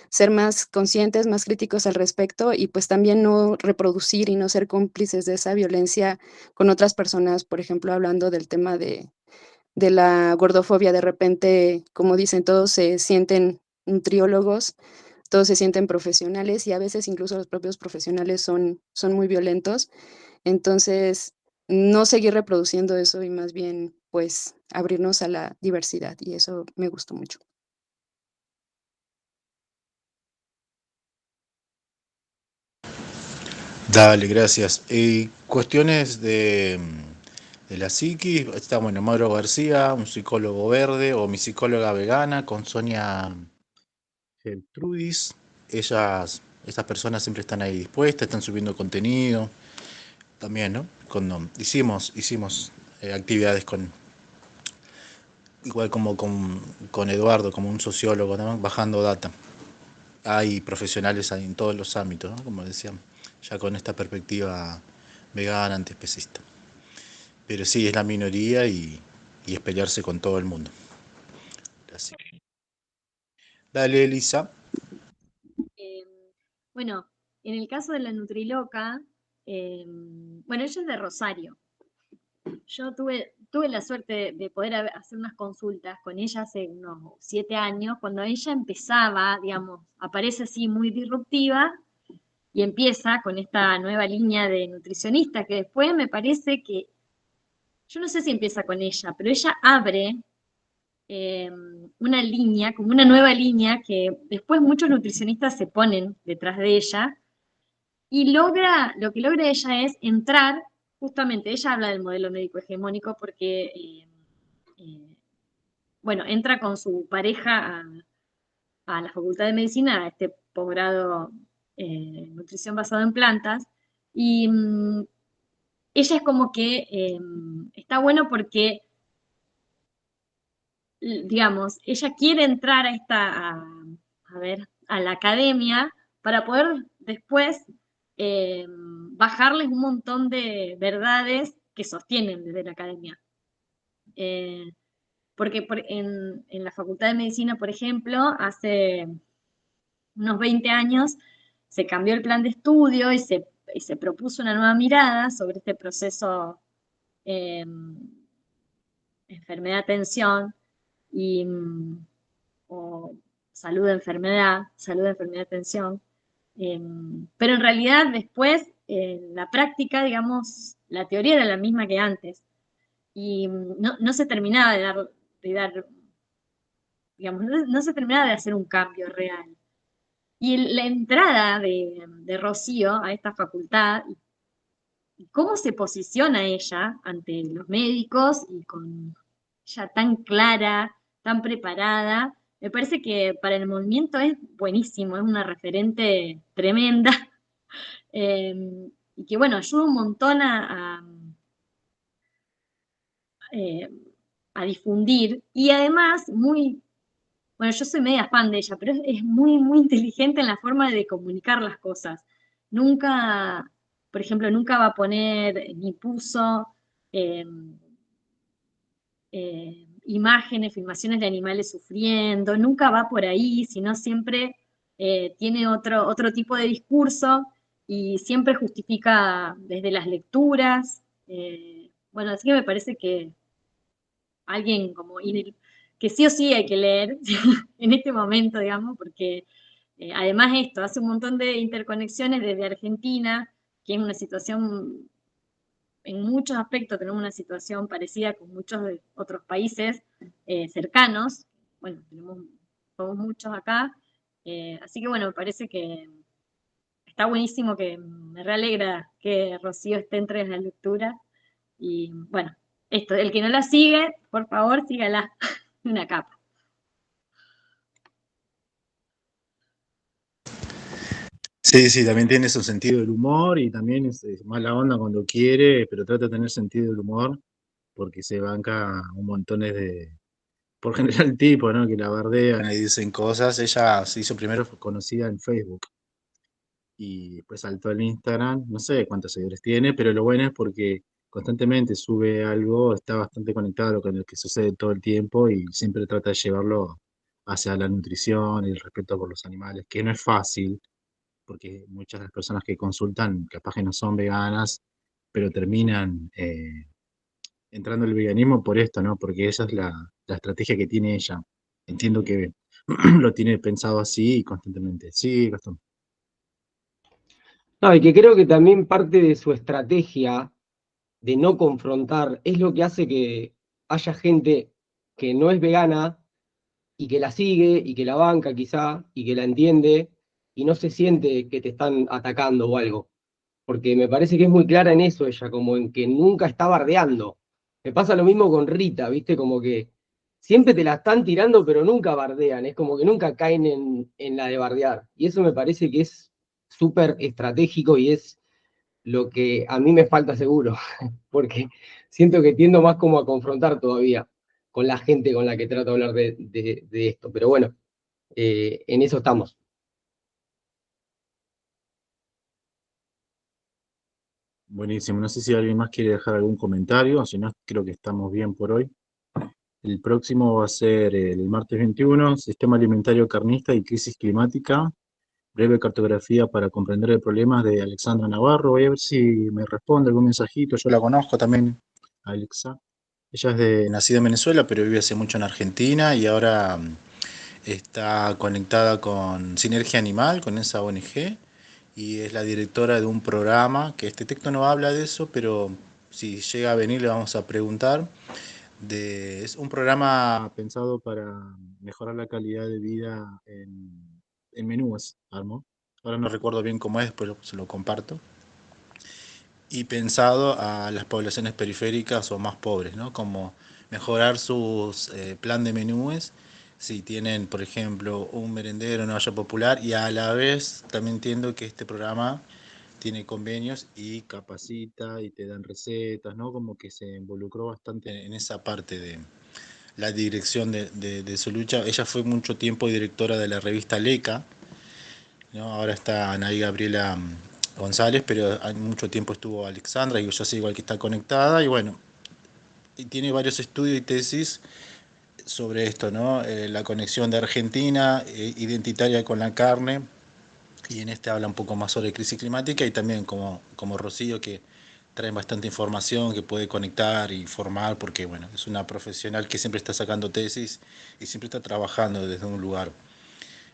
ser más conscientes, más críticos al respecto y pues también no reproducir y no ser cómplices de esa violencia con otras personas, por ejemplo, hablando del tema de la gordofobia, de repente, como dicen, todos se sienten nutriólogos, todos se sienten profesionales y a veces incluso los propios profesionales son muy violentos. Entonces, no seguir reproduciendo eso y más bien, pues, abrirnos a la diversidad y eso me gustó mucho. Dale, gracias. Cuestiones de la psiquis, está bueno, Mauro García, un psicólogo verde, o mi psicóloga vegana, con Sonia Geltrudis. Estas personas siempre están ahí dispuestas, están subiendo contenido. También, ¿no? Cuando hicimos actividades igual como con Eduardo, como un sociólogo, ¿no? Bajando data. Hay profesionales ahí en todos los ámbitos, ¿no? Como decían, ya con esta perspectiva vegana, antiespecista. Pero sí, es la minoría y es pelearse con todo el mundo. Así que, dale, Elisa. Em, bueno, en el caso de la Nutriloca, bueno, ella es de Rosario. Yo tuve tuve la suerte de poder hacer unas consultas con ella hace unos 7 años, cuando ella empezaba, digamos, aparece así muy disruptiva y empieza con esta nueva línea de nutricionista, que después me parece que, yo no sé si empieza con ella, pero ella abre una línea, como una nueva línea, que después muchos nutricionistas se ponen detrás de ella, y lo que logra ella es entrar, justamente, ella habla del modelo médico hegemónico porque, bueno, entra con su pareja a la Facultad de Medicina, a este posgrado nutrición basado en plantas, y ella es como que está bueno porque, digamos, ella quiere entrar a ver, a la academia para poder después bajarles un montón de verdades que sostienen desde la academia. Porque en la Facultad de Medicina, por ejemplo, hace unos 20 años se cambió el plan de estudio y se propuso una nueva mirada sobre este proceso enfermedad-tensión y o salud-enfermedad-tensión. Pero en realidad después, en la práctica, digamos, la teoría era la misma que antes. Y no se terminaba de dar digamos, no se terminaba de hacer un cambio real. Y la entrada de Rocío a esta facultad, y cómo se posiciona ella ante los médicos y con ella tan clara, tan preparada, me parece que para el movimiento es buenísimo, es una referente tremenda, y que bueno, ayuda un montón eh, a difundir, y además muy, bueno, yo soy media fan de ella, pero es muy, muy inteligente en la forma de comunicar las cosas. Nunca, por ejemplo, nunca va a poner ni puso eh, imágenes, filmaciones de animales sufriendo, nunca va por ahí, sino siempre tiene otro tipo de discurso y siempre justifica desde las lecturas. Bueno, así que me parece que alguien como que sí o sí hay que leer en este momento, digamos, porque además esto hace un montón de interconexiones desde Argentina, que es una situación, en muchos aspectos tenemos una situación parecida con muchos de otros países cercanos, bueno, somos muchos acá, así que bueno, me parece que está buenísimo, que me realegra que Rocío esté entre la lectura, y bueno, esto, el que no la sigue, por favor, sígala, una capa. Sí, sí, también tiene su sentido del humor y también es mala onda cuando quiere, pero trata de tener sentido del humor porque se banca un montón por general tipo, ¿no? Que la bardean y dicen cosas. Ella se hizo primero conocida en Facebook y después saltó al Instagram. No sé cuántos seguidores tiene, pero lo bueno es porque constantemente sube algo, está bastante conectado con lo que sucede todo el tiempo y siempre trata de llevarlo hacia la nutrición y el respeto por los animales, que no es fácil porque muchas de las personas que consultan capaz que no son veganas, pero terminan entrando al veganismo por esto, ¿no? Porque esa es la estrategia que tiene ella. Entiendo que lo tiene pensado así y constantemente. Sí, Gastón. No, y que creo que también parte de su estrategia de no confrontar es lo que hace que haya gente que no es vegana y que la sigue y que la banca quizá y que la entiende y no se siente que te están atacando o algo. Porque me parece que es muy clara en eso ella, como en que nunca está bardeando. Me pasa lo mismo con Rita, ¿viste? Como que siempre te la están tirando, pero nunca bardean, es como que nunca caen en la de bardear. Y eso me parece que es súper estratégico y es lo que a mí me falta seguro, porque siento que tiendo más como a confrontar todavía con la gente con la que trato de hablar de esto. Pero bueno, en eso estamos. Buenísimo. No sé si alguien más quiere dejar algún comentario, si no, creo que estamos bien por hoy. El próximo va a ser el martes 21, Sistema Alimentario Carnista y Crisis Climática. Breve cartografía para comprender el problema de Alexandra Navarro. Voy a ver si me responde algún mensajito. Yo la conozco también, Alexa. Ella es nacida en Venezuela, pero vive hace mucho en Argentina y ahora está conectada con Sinergia Animal, con esa ONG, y es la directora de un programa, que este texto no habla de eso, pero si llega a venir le vamos a preguntar. Es un programa pensado para mejorar la calidad de vida en menúes, Armo. Ahora no recuerdo bien cómo es, pero se lo comparto. Y pensado a las poblaciones periféricas o más pobres, ¿no? Como mejorar sus plan de menúes, si tienen, por ejemplo, un merendero, una olla popular, y a la vez también entiendo que este programa tiene convenios y capacita y te dan recetas, ¿no? Como que se involucró bastante en esa parte de la dirección de su lucha. Ella fue mucho tiempo directora de la revista LECA, ¿no? Ahora está Anaí Gabriela González, pero hay mucho tiempo estuvo Alexandra, y yo sé igual que está conectada, y bueno, y tiene varios estudios y tesis sobre esto, ¿no? La conexión de Argentina, identitaria con la carne, y en este habla un poco más sobre crisis climática, y también como Rocío, que traen bastante información, que puede conectar y formar, porque bueno, es una profesional que siempre está sacando tesis y siempre está trabajando desde un lugar.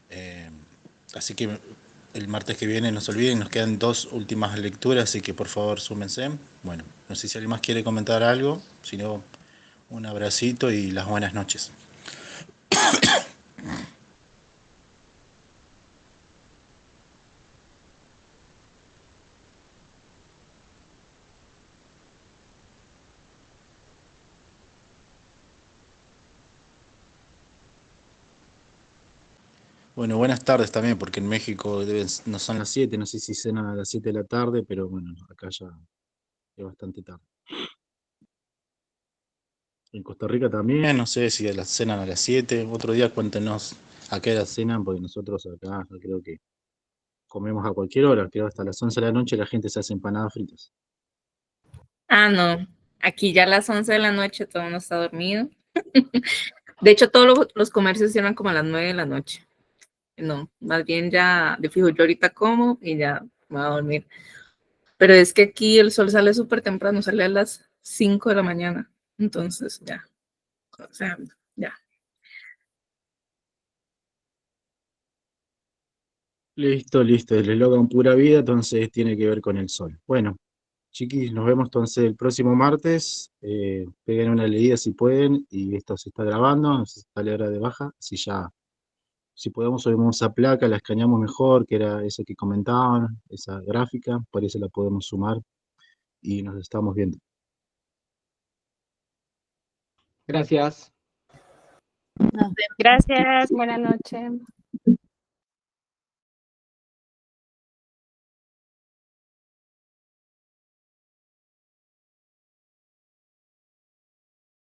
Eh, Así que el martes que viene, no se olviden, nos quedan 2 últimas lecturas, así que por favor súmense. Bueno, no sé si alguien más quiere comentar algo, si no, un abracito y las buenas noches. Bueno, buenas tardes también, porque en México no son las 7, no sé si cenan a las 7 de la tarde, pero bueno, acá ya es bastante tarde. En Costa Rica también, no sé si las cenan a las 7. Otro día cuéntenos a qué hora cenan, porque nosotros acá yo creo que comemos a cualquier hora, creo hasta las 11 de la noche la gente se hace empanadas fritas. Ah, no. Aquí ya a las 11 de la noche todo el mundo está dormido. De hecho, todos los comercios cierran como a las 9 de la noche. No, más bien ya de fijo yo ahorita como y ya me voy a dormir. Pero es que aquí el sol sale súper temprano, sale a las 5 de la mañana. Entonces, ya, o sea, ya. Listo, listo. El eslogan Pura Vida, entonces tiene que ver con el sol. Bueno, chiquis, nos vemos entonces el próximo martes. Peguen una leída si pueden, y esto se está grabando, se está la hora de baja. Si podemos subimos esa placa, la escaneamos mejor, que era esa que comentaban, esa gráfica, por eso la podemos sumar y nos estamos viendo. Gracias. Gracias, buenas noches.